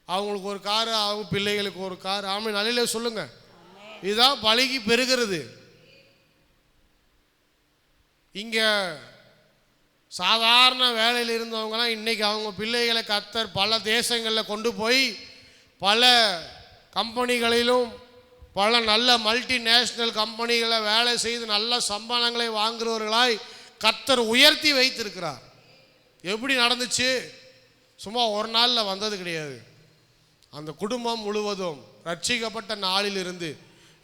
அவங்களுக்கு ஒரு காரு, அவங்க பிள்ளைகளுக்கு ஒரு கார். ஆமாம், நல்ல சொல்லுங்கள். இதுதான் பழகி பெருகிறது. இங்கே சாதாரண வேலையில் இருந்தவங்களாம் இன்றைக்கி அவங்க பிள்ளைகளை கர்த்தர் பல தேசங்களில் கொண்டு போய் பல கம்பெனிகளிலும் பல நல்ல மல்டிநேஷ்னல் கம்பெனிகளை வேலை செய்து நல்ல சம்பளங்களை வாங்குகிறவர்களாய் கர்த்தர் உயர்த்தி வைத்திருக்கிறார். எப்படி நடந்துச்சு? சும்மா ஒரு நாளில் வந்தது கிடையாது. அந்த குடும்பம் முழுவதும் ரட்சிக்கப்பட்ட நாளிலிருந்து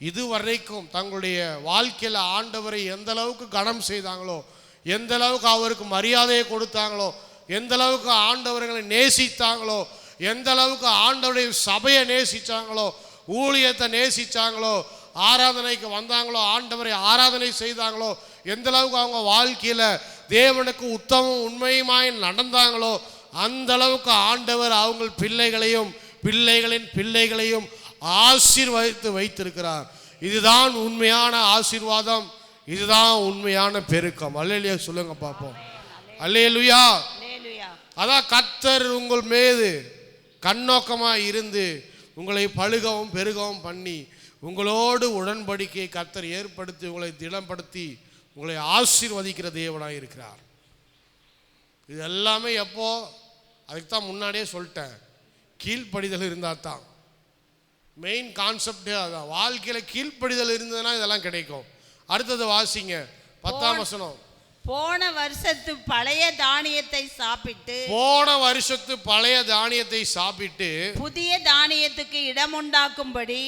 இதுவரைக்கும் தங்களுடைய வாழ்க்கையில் ஆண்டவரை எந்த அளவுக்கு கனம் செய்தாங்களோ, எந்த அளவுக்கு அவருக்கு மரியாதையை கொடுத்தாங்களோ, எந்த அளவுக்கு ஆண்டவர்களை நேசித்தாங்களோ, எந்த அளவுக்கு ஆண்டவருடைய சபையை நேசித்தாங்களோ, ஊழியத்தை நேசித்தாங்களோ, ஆராதனைக்கு வந்தாங்களோ, ஆண்டவரை ஆராதனை செய்தாங்களோ, எந்த அளவுக்கு அவங்க வாழ்க்கையில் தேவனுக்கு உத்தமம் உண்மையுமாய் நடந்தாங்களோ, அந்த அளவுக்கு ஆண்டவர் அவங்க பிள்ளைகளையும் பிள்ளைகளின் பிள்ளைகளையும் ஆசீர்வதித்து வைத்திருக்கிறார். இதுதான் உண்மையான ஆசீர்வாதம். இதுதான் உண்மையான பெருக்கம். அல்லேலூயா சொல்லுங்க பார்ப்போம். அல்லேலூயா. அதான் கர்த்தர் உங்கள் மீது கண்ணோக்கமாக இருந்து உங்களை பழுகவும் பெருகவும் பண்ணி உங்களோடு உடன்படிக்கையை கர்த்தர் ஏற்படுத்தி உங்களை திடப்படுத்தி உங்களை ஆசீர்வதிக்கிற தேவனாக இருக்கிறார். இது எல்லாமே எப்போ? அதுக்கு தான் முன்னாடியே சொல்லிட்டேன். கீழ்ப்படிதல் இருந்தால் தான். மெயின் கான்செப்டே அதான். வாழ்க்கையில் கீழ்ப்படிதல் இருந்ததுன்னா இதெல்லாம் கிடைக்கும். அடுத்தது வாசிங்க 10ஆம் வசனம். போன வருஷத்து பழைய தானியத்தை சாப்பிட்டு புதிய தானியத்துக்கு இடம் உண்டாக்கும்படி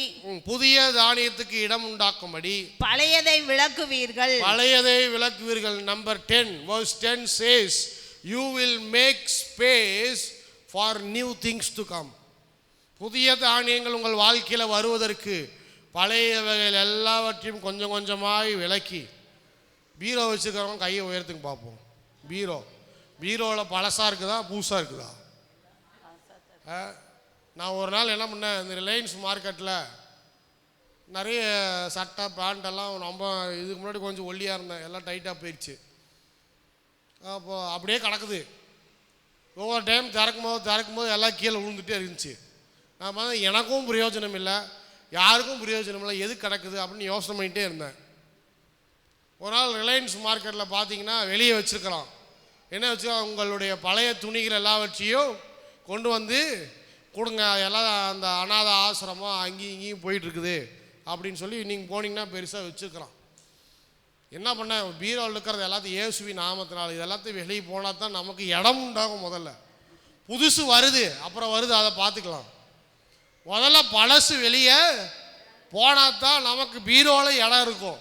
பழையதை விலக்குவீர்கள். Number 10 verse 10 says you will make space for new things to come. புதிய தானியங்கள் உங்கள் வாழ்க்கையில் வருவதற்கு பழையவைகள் எல்லாவற்றையும் கொஞ்சம் கொஞ்சமாய் விலக்கி. பீரோ வச்சுக்கிறவங்க கையை உயரத்துக்கு பார்ப்போம். பீரோவில் பழசாக இருக்குதா புதுசாக இருக்குதா? நான் ஒரு நாள் என்ன பண்ணேன், இந்த ரிலையன்ஸ் மார்க்கெட்டில் நிறைய சட்டை பேண்டெல்லாம் ரொம்ப இதுக்கு முன்னாடி கொஞ்சம் ஒல்லியாக இருந்தேன், எல்லாம் டைட்டாக போயிடுச்சு. அப்போது அப்படியே கிடக்குது. ஒவ்வொரு டைம் திறக்கும் போது எல்லாம் கீழே விழுந்துகிட்டே இருந்துச்சு. நான் பார்த்தா எனக்கும் பிரயோஜனம் இல்லை, யாருக்கும் பிரயோஜனம் இல்லை, எது கிடக்குது அப்படின்னு யோசனை பண்ணிகிட்டே இருந்தேன். ஒரு நாள் ரிலையன்ஸ் மார்க்கெட்டில் பார்த்தீங்கன்னா வெளியே வச்சுருக்கலாம். என்ன வச்சுக்கோ, உங்களுடைய பழைய துணிகள் எல்லாவற்றையும் கொண்டு வந்து கொடுங்க, எல்லாம் அந்த அநாத ஆசிரமம் அங்கேயும் இங்கேயும் போயிட்டுருக்குது அப்படின்னு சொல்லி நீங்கள் போனீங்கன்னா பெருசாக வச்சுருக்கலாம். என்ன பண்ண, பீரோவில் இருக்கிறது எல்லாத்தையும் இயேசுவி நாமத்தினால் இது எல்லாத்தையும் வெளியே போனால் தான் நமக்கு இடம் உண்டாகும். முதல்ல புதுசு வருது, அப்புறம் வருது, அதை பார்த்துக்கலாம். முதல்ல பழசு வெளியே போனால் தான் நமக்கு பீரோவில் இடம் இருக்கும்.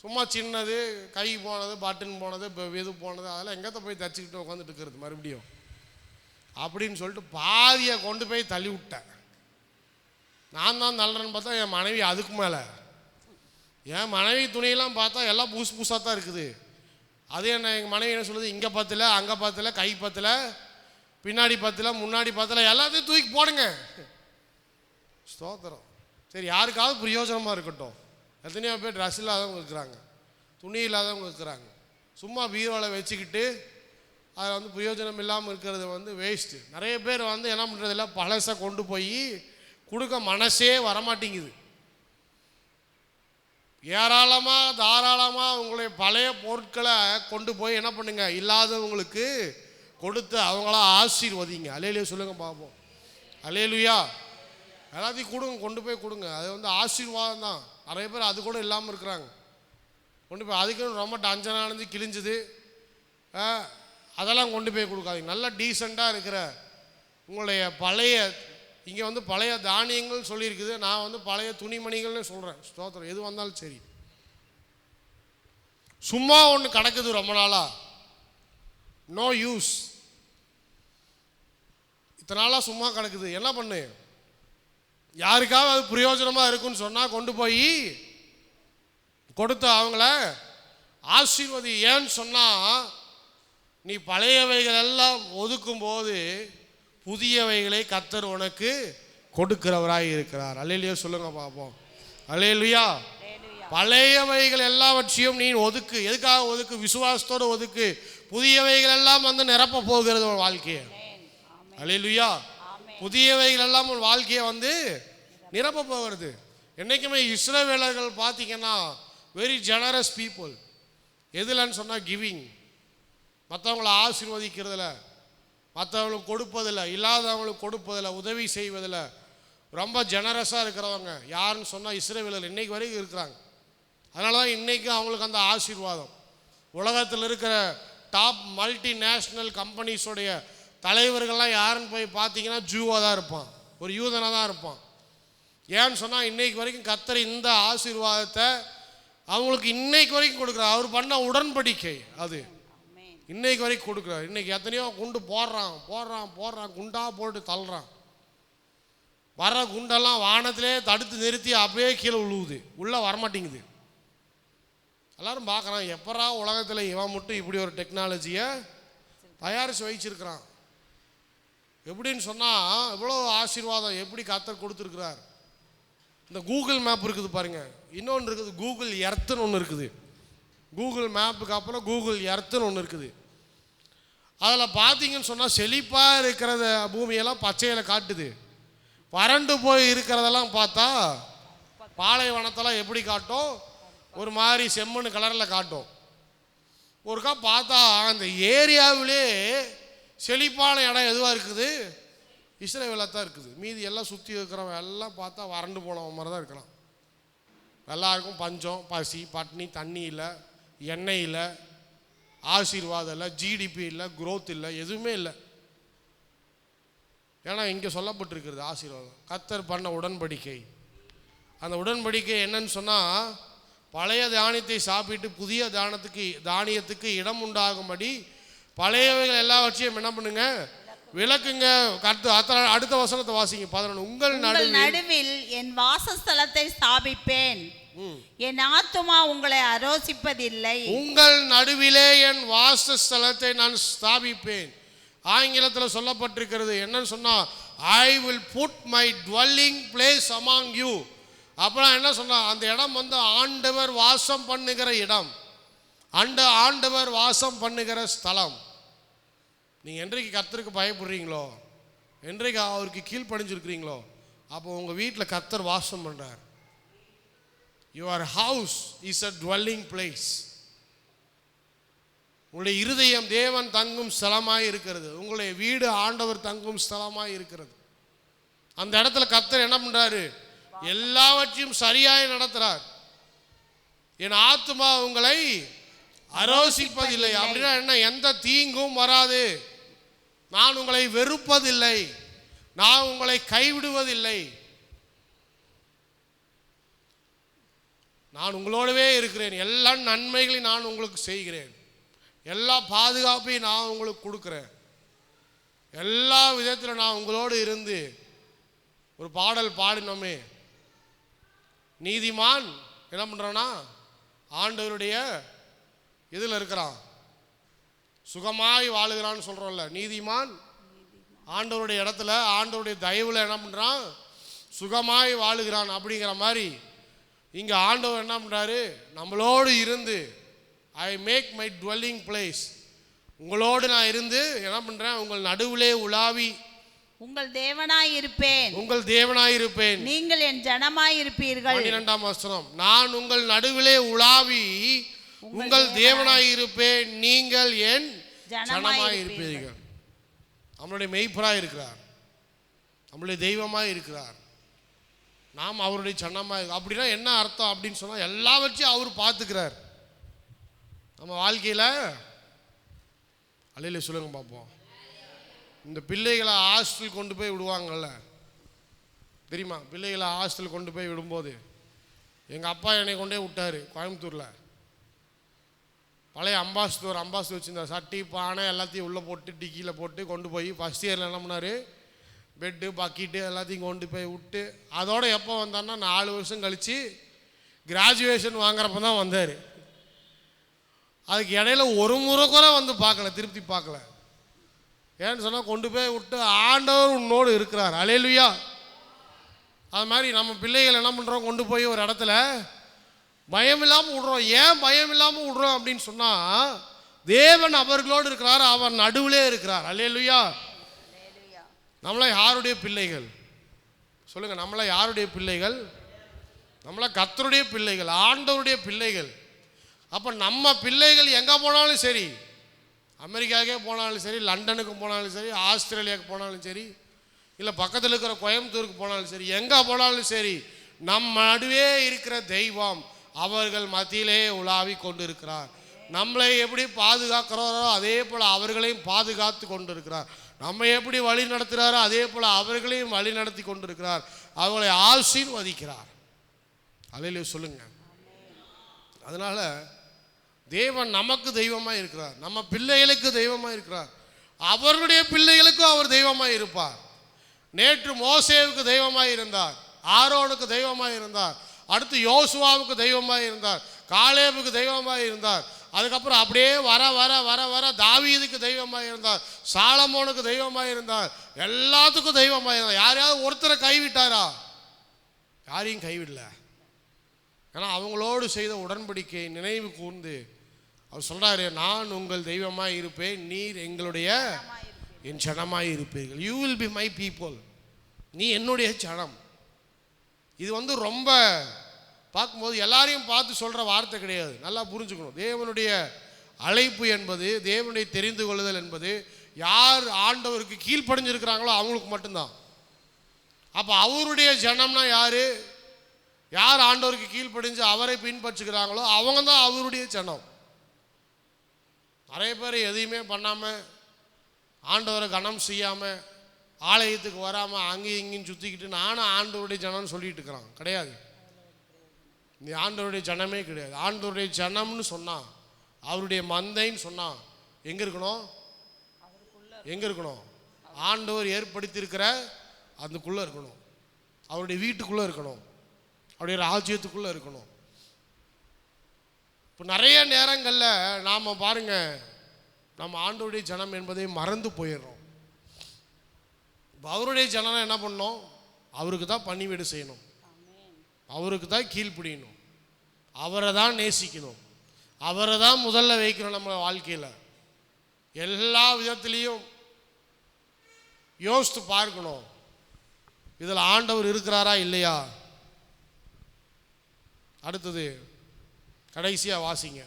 சும்மா சின்னது, கை போனது, பட்டன் போனது, இது போனது, அதெல்லாம் எங்கேத்த போய் தச்சுக்கிட்டு உட்காந்துட்டு இருக்கிறது மறுபடியும் அப்படின்னு சொல்லிட்டு பாதியை கொண்டு போய் தள்ளி விட்டேன். நான் தான் தள்ளுறேன்னு பார்த்தா என் மனைவி அதுக்கு மேலே. என் மனைவி துணியெல்லாம் பார்த்தா எல்லாம் புதுசு புதுசாக தான் இருக்குது. அது என்ன, எங்கள் மனைவி என்ன சொல்லுது, இங்கே பத்தல, அங்கே பத்தல, கை பத்தல, பின்னாடி பத்தல, முன்னாடி பத்தல, எல்லாத்தையும் தூக்கி போடுங்க. ஸ்தோத்திரம். சரி, யாருக்காவது பிரயோஜனமாக இருக்கட்டும். எத்தனையோ பேர் ட்ரெஸ் இல்லாதவங்க இருக்கிறாங்க, துணி இல்லாதவங்க இருக்கிறாங்க. சும்மா பீரோவில் வச்சுக்கிட்டு அதில் பிரயோஜனம் இல்லாமல் இருக்கிறது வேஸ்ட்டு. நிறைய பேர் என்ன பண்ணுறதில்ல, பழசை கொண்டு போய் கொடுக்க மனசே வரமாட்டேங்குது. ஏராளமாக தாராளமாக உங்களுடைய பழைய பொருட்களை கொண்டு போய் என்ன பண்ணுங்க, இல்லாதவங்களுக்கு கொடுத்து அவங்கள ஆசீர்வதிங்க. அல்லேலூயா சொல்லுங்க பார்ப்போம். அல்லேலூயா. எல்லாத்தையும் கொடுங்க, கொண்டு போய் கொடுங்க. அது ஆசீர்வாதம் தான். நிறைய பேர் அது கூட இல்லாமல் இருக்கிறாங்க. கொண்டு போய் அதுக்குன்னு ரொம்ப டஞ்சனானது கிழிஞ்சுது அதெல்லாம் கொண்டு போய் கொடுக்காதீங்க. நல்லா டீசெண்டாக இருக்கிற உங்களுடைய பழைய இங்கே வந்து பழைய தானியங்கள் சொல்லியிருக்குது, நான் வந்து பழைய துணிமணிகள்னு சொல்கிறேன். ஸ்தோத்திரம். எது வந்தாலும் சரி. சும்மா ஒன்று கிடக்குது ரொம்ப நாளா, நோ யூஸ். இத்தனை நாளாக சும்மா கிடக்குது, என்ன பண்ணு? யாருக்காவது அது பிரயோஜனமாக இருக்குன்னு சொன்னால் கொண்டு போய் கொடுத்து அவங்கள ஆசீர்வதி. ஏன்னு சொன்னால், நீ பழையவைகள் எல்லாம் ஒதுக்கும் போது புதியவைகளை கர்த்தர் உனக்கு கொடுக்கிறவராய் இருக்கிறார். அல்லேலூயா சொல்லுங்க பார்ப்போம். அல்லேலூயா. பழையவைகள் எல்லாவற்றையும் நீ ஒதுக்கு. எதுக்காக ஒதுக்கு? விசுவாசத்தோடு ஒதுக்கு. புதியவைகள் எல்லாம் வந்து நிரப்ப போகிறது உன் வாழ்க்கையை. அல்லேலூயா. புதியவைகள் எல்லாம் உன் வாழ்க்கையை வந்து நிரப்ப போகிறது. என்றைக்குமே இஸ்ரவேலர்கள் பார்த்தீங்கன்னா வெரி ஜெனரஸ் பீப்புள். எதுலன்னு சொன்னால் கிவிங், மற்றவங்களை ஆசீர்வதிக்கிறதுல, மற்றவங்களுக்கு கொடுப்பதில்லை, இல்லாதவங்களுக்கு கொடுப்பதில்லை, உதவி செய்வதில் ரொம்ப ஜெனரஸாக இருக்கிறவங்க. யாருன்னு சொன்னால் இஸ்ரவேலர்கள் இன்னைக்கு வரைக்கும் இருக்கிறாங்க. அதனால தான் இன்றைக்கும் அவங்களுக்கு அந்த ஆசீர்வாதம். உலகத்தில் இருக்கிற டாப் மல்டிநேஷ்னல் கம்பெனிஸோடைய தலைவர்கள்லாம் யாருன்னு போய் பார்த்தீங்கன்னா ஜூவாக தான் இருப்பான், ஒரு யூதனாக தான் இருப்பான். ஏன்னு சொன்னால் இன்னைக்கு வரைக்கும் கர்த்தர் இந்த ஆசீர்வாதத்தை அவங்களுக்கு இன்னைக்கு வரைக்கும் கொடுக்குறார். அவர் பண்ண உடன்படிக்கை அது இன்னைக்கு வரைக்கும் கொடுக்குறார். இன்னைக்கு எத்தனையோ குண்டு போடுறான் குண்டா போட்டு தள்ளுறான். வர குண்டெல்லாம் வானத்திலே தடுத்து நிறுத்தி அப்படியே கீழே விழுவுது, உள்ளே வரமாட்டேங்குது. எல்லாரும் பார்க்குறான், எப்பரா உலகத்தில் இவன் மட்டும் இப்படி ஒரு டெக்னாலஜியை தயாரித்து வச்சிருக்கிறான். எப்படின்னு சொன்னால் இவ்வளோ ஆசீர்வாதம் எப்படி கர்த்தர் கொடுத்துருக்கிறார். இந்த கூகுள் மேப் இருக்குது பாருங்க, இன்னொன்று இருக்குது கூகுள் எர்த்துன்னு ஒன்று இருக்குது. கூகுள் மேப்புக்கு அப்புறம் கூகுள் எர்த்துன்னு ஒன்று இருக்குது. அதில் பார்த்தீங்கன்னு சொன்னால் செழிப்பாக இருக்கிறத பூமியெல்லாம் பச்சையில் காட்டுது. வறண்டு போய் இருக்கிறதெல்லாம் பார்த்தா பாலைவனத்தெல்லாம் எப்படி காட்டும், ஒரு மாதிரி செம்மண் கலரில் காட்டும். ஒருக்கா பார்த்தா அந்த ஏரியாவிலே செழிப்பான இடம் எதுவாக இருக்குது? இஸ்ரவேலில் தான் இருக்குது. மீதி எல்லாம் சுற்றி இருக்கிறவன் எல்லாம் பார்த்தா வறண்டு போனவன் மாதிரி தான் இருக்கலாம். எல்லாருக்கும் பஞ்சம், பசி, பட்னி, தண்ணி இல்லை, எண்ணெய் இல்லை, ஆசீர்வாதம் இல்லை, ஜிடிபி இல்லை, குரோத் இல்லை, எதுவுமே இல்லை. ஏன்னா இங்கே சொல்லப்பட்டிருக்கிறது ஆசீர்வாதம், கர்த்தர் பண்ண உடன்படிக்கை. அந்த உடன்படிக்கை என்னன்னு சொன்னால், பழைய தானியத்தை சாப்பிட்டு புதிய தானியத்துக்கு இடம் உண்டாகும்படி பழையவைகள் எல்லாவற்றையும் என்ன பண்ணுங்க, விளக்குங்க. அடுத்த வசனத்தை வாசிங்க. 11. உங்கள் நடுவில் என் வாசஸ்தலத்தை ஸ்தாபிப்பேன், என் ஆத்துமா உங்களை அரோசிப்பதில்லை. உங்கள் நடுவிலே என் வாசஸ்தலத்தை நான் ஸ்தாபிப்பேன். ஆங்கிலத்தில் சொல்லப்பட்டிருக்கிறது என்னன்னு சொன்னா, I will put my dwelling place among you. அப்புறம் என்ன சொன்னா, அந்த இடம் வந்து ஆண்டவர் வாசம் பண்ணுகிற இடம், ஆண்டவர் வாசம் பண்ணுகிற ஸ்தலம். நீங்கள் என்றைக்கு கர்த்தருக்கு பயப்படுறீங்களோ, என்றைக்கு அவருக்கு கீழ்ப்படிஞ்சிருக்கிறீங்களோ, அப்போ உங்கள் வீட்டில் கர்த்தர் வாசம் பண்ணுறார். Your house is a dwelling place. உங்களுடைய இருதயம் தேவன் தங்கும் ஸ்தலமாய் இருக்கிறது. உங்களுடைய வீடு ஆண்டவர் தங்கும் ஸ்தலமாய் இருக்கிறது. அந்த இடத்துல கர்த்தர் என்ன பண்றாரு? எல்லாவற்றையும் சரியாய் நடத்துறார். என் ஆத்துமா உங்களை அரோசிப்பதில்லை. அப்படின்னா என்ன? எந்த தீங்கும் வராது. நான் உங்களை வெறுப்பதில்லை, நான் உங்களை கைவிடுவதில்லை, நான் உங்களோடவே இருக்கிறேன். எல்லா நன்மைகளையும் நான் உங்களுக்கு செய்கிறேன், எல்லா பாதுகாப்பையும் நான் உங்களுக்கு கொடுக்குறேன், எல்லா விதத்தில் நான் உங்களோடு இருந்து. ஒரு பாடல் பாடினோமே, நீதிமான் என்ன பண்ணுறான்னா ஆண்டவருடைய இதில் இருக்கிறான், சுகமாய் வாழுகிறான்னு சொல்கிறோம்ல. நீதிமான் ஆண்டவருடைய இடத்துல, ஆண்டவருடைய தயவில் என்ன பண்ணுறான்? சுகமாய் வாழுகிறான். அப்படிங்கிற மாதிரி இங்கே ஆண்டவர் என்ன பண்ணுறாரு? நம்மளோடு இருந்து, I make my dwelling place, உங்களோடு நான் இருந்து என்ன பண்ணுறேன்? உங்கள் நடுவிலே உலாவி உங்கள் தேவனாய் இருப்பேன், உங்கள் தேவனாய் இருப்பேன், நீங்கள் என் ஜனமாய் இருப்பீர்கள். 12ஆம் வசனம், நான் உங்கள் நடுவிலே உலாவி உங்கள் தேவனாய் இருப்பேன், நீங்கள் என் ஜனமாய் இருப்பீர்கள். நம்மளுடைய மெய்ப்பராய் இருக்கிறார், நம்மளுடைய தெய்வமாய் இருக்கிறார், நாம் அவருடைய ஜனமாய். அப்படின்னா என்ன அர்த்தம் அப்படின்னு சொன்னால், எல்லாவற்றையும் அவர் பார்த்துக்கிறார் நம்ம வாழ்க்கையில். அல்லேலூயா சொல்லுங்க பார்ப்போம். இந்த பிள்ளைகளை ஹாஸ்டல் கொண்டு போய் விடுவாங்கள்ல, தெரியுமா? பிள்ளைகளை ஹாஸ்டல் கொண்டு போய் விடும்போது எங்கள் அப்பா என்னை கொண்டே விட்டார் கோயம்புத்தூரில். பழைய அம்பாசிடர் வச்சுருந்தார். சட்டி பானை எல்லாத்தையும் உள்ளே போட்டு டிக்கியில் போட்டு கொண்டு போய் ஃபஸ்ட் இயரில் என்ன பண்ணார், பெட்டு பக்கெட்டு எல்லாத்தையும் கொண்டு போய் விட்டு, அதோடு எப்போ வந்தார்னா 4 வருஷம் கழித்து கிராஜுவேஷன் வாங்குறப்ப தான் வந்தார். அதுக்கு இடையில ஒரு முறை கூட வந்து பார்க்கல, திருப்தி பார்க்கல. ஏன்னு சொன்னால் கொண்டு போய் விட்டு ஆண்டவர் உன்னோடு இருக்கிறார். அல்லேலூயா. அது மாதிரி நம்ம பிள்ளைகள் என்ன பண்ணுறோம், கொண்டு போய் ஒரு இடத்துல பயம் இல்லாமல் விடுறோம். ஏன் பயம் இல்லாமல் விடுறோம் அப்படின்னு சொன்னால், தேவன் அவர்களோடு இருக்கிறார், அவர் நடுவிலே இருக்கிறார். அல்லேலூயா. நம்மள யாருடைய பிள்ளைகள் சொல்லுங்க? நம்மள யாருடைய பிள்ளைகள்? நம்மள கர்த்தருடைய பிள்ளைகள், ஆண்டவருடைய பிள்ளைகள். அப்போ நம்ம பிள்ளைகள் எங்கே போனாலும் சரி, அமெரிக்காவுக்கே போனாலும் சரி, லண்டனுக்கு போனாலும் சரி, ஆஸ்திரேலியாவுக்கு போனாலும் சரி, இல்லை பக்கத்தில் இருக்கிற கோயம்புத்தூருக்கு போனாலும் சரி, எங்கே போனாலும் சரி, நம் நடுவே இருக்கிற தெய்வம் அவர்கள் மத்தியிலே உலாவி கொண்டு இருக்கிறார். நம்மளை எப்படி பாதுகாக்கிறாரோ அதே போல் அவர்களையும் பாதுகாத்து கொண்டு இருக்கிறார். நம்ம எப்படி வழி நடத்துகிறாரோ அதே போல் அவர்களையும் வழி நடத்தி கொண்டிருக்கிறார். அவர்களை ஆசீர்வதிக்கிறார். அல்லேலூயா சொல்லுங்க. அதனால் தேவன் நமக்கு தெய்வமாக இருக்கிறார், நம்ம பிள்ளைகளுக்கு தெய்வமாக இருக்கிறார், அவர்களுடைய பிள்ளைகளுக்கும் அவர் தெய்வமாக இருப்பார். நேற்று மோசேவுக்கு தெய்வமாக இருந்தார், ஆரோனுக்கு தெய்வமாக இருந்தார், அடுத்து யோசுவாவுக்கு தெய்வமாக இருந்தார், காலேபுக்கு தெய்வமாக இருந்தார், அதுக்கப்புறம் அப்படியே வர வர வர வர தாவீதுக்கு தெய்வமாக இருந்தார், சாலமோனுக்கு தெய்வமாக இருந்தார், எல்லாத்துக்கும் தெய்வமாக இருந்தார். யாரையாவது ஒருத்தரை கைவிட்டாரா? யாரையும் கைவிடல. ஏன்னா அவங்களோடு செய்த உடன்படிக்கை நினைவு கூர்ந்து அவர் சொல்கிறாரு, நான் உங்கள் தெய்வமாக இருப்பேன், நீர் எங்களுடைய என் ஜனமாக இருப்பீர்கள். You will be my people. நீ என்னுடைய ஜனம். இது ரொம்ப பார்க்கும்போது எல்லாரையும் பார்த்து சொல்கிற வார்த்தை கிடையாது. நல்லா புரிஞ்சுக்கணும். தேவனுடைய அழைப்பு என்பது, தேவனுடைய தெரிந்து கொள்ளுதல் என்பது, யார் ஆண்டவருக்கு கீழ்ப்படிஞ்சிருக்கிறாங்களோ அவங்களுக்கு மட்டும்தான். அப்போ அவருடைய ஜனம்னா யார்? யார் ஆண்டவருக்கு கீழ்ப்படிஞ்சு அவரை பின்பற்றுகிறாங்களோ அவங்க தான் அவருடைய ஜனம். நிறைய பேர் எதையுமே பண்ணாமல், ஆண்டவரை கனம் செய்யாமல், ஆலயத்துக்கு வராமல் அங்கேயும் இங்கேயும் சுற்றிக்கிட்டு நானும் ஆண்டவருடைய ஜனம்னு சொல்லிட்டு இருக்கிறான். கிடையாது. நீ ஆண்டவருடைய ஜனமே கிடையாது. ஆண்டவருடைய ஜனம்னு சொன்னான், அவருடைய மந்தைன்னு சொன்னான், எங்கே இருக்கணும்? எங்கே இருக்கணும்? ஆண்டவர் ஏற்படுத்தியிருக்கிற அதுக்குள்ளே இருக்கணும், அவருடைய வீட்டுக்குள்ளே இருக்கணும், அவருடைய ராஜ்யத்துக்குள்ளே இருக்கணும். இப்போ நிறைய நேரங்களில் நாம் பாருங்க, நம்ம ஆண்டவருடைய ஜனம் என்பதை மறந்து போயிடுறோம். இப்போ அவருடைய ஜனம் என்ன பண்ணணும்? அவருக்கு தான் பணிவிடை செய்யணும், அவருக்கு தான் கீழ்ப்பிடியணும், அவரை தான் நேசிக்கணும், அவரை தான் முதல்ல வைக்கணும். நம்ம வாழ்க்கையில் எல்லா விதத்திலையும் யோசித்து பார்க்கணும், இதில் ஆண்டவர் இருக்கிறாரா இல்லையா. அடுத்தது கடைசியாக வாசிங்க.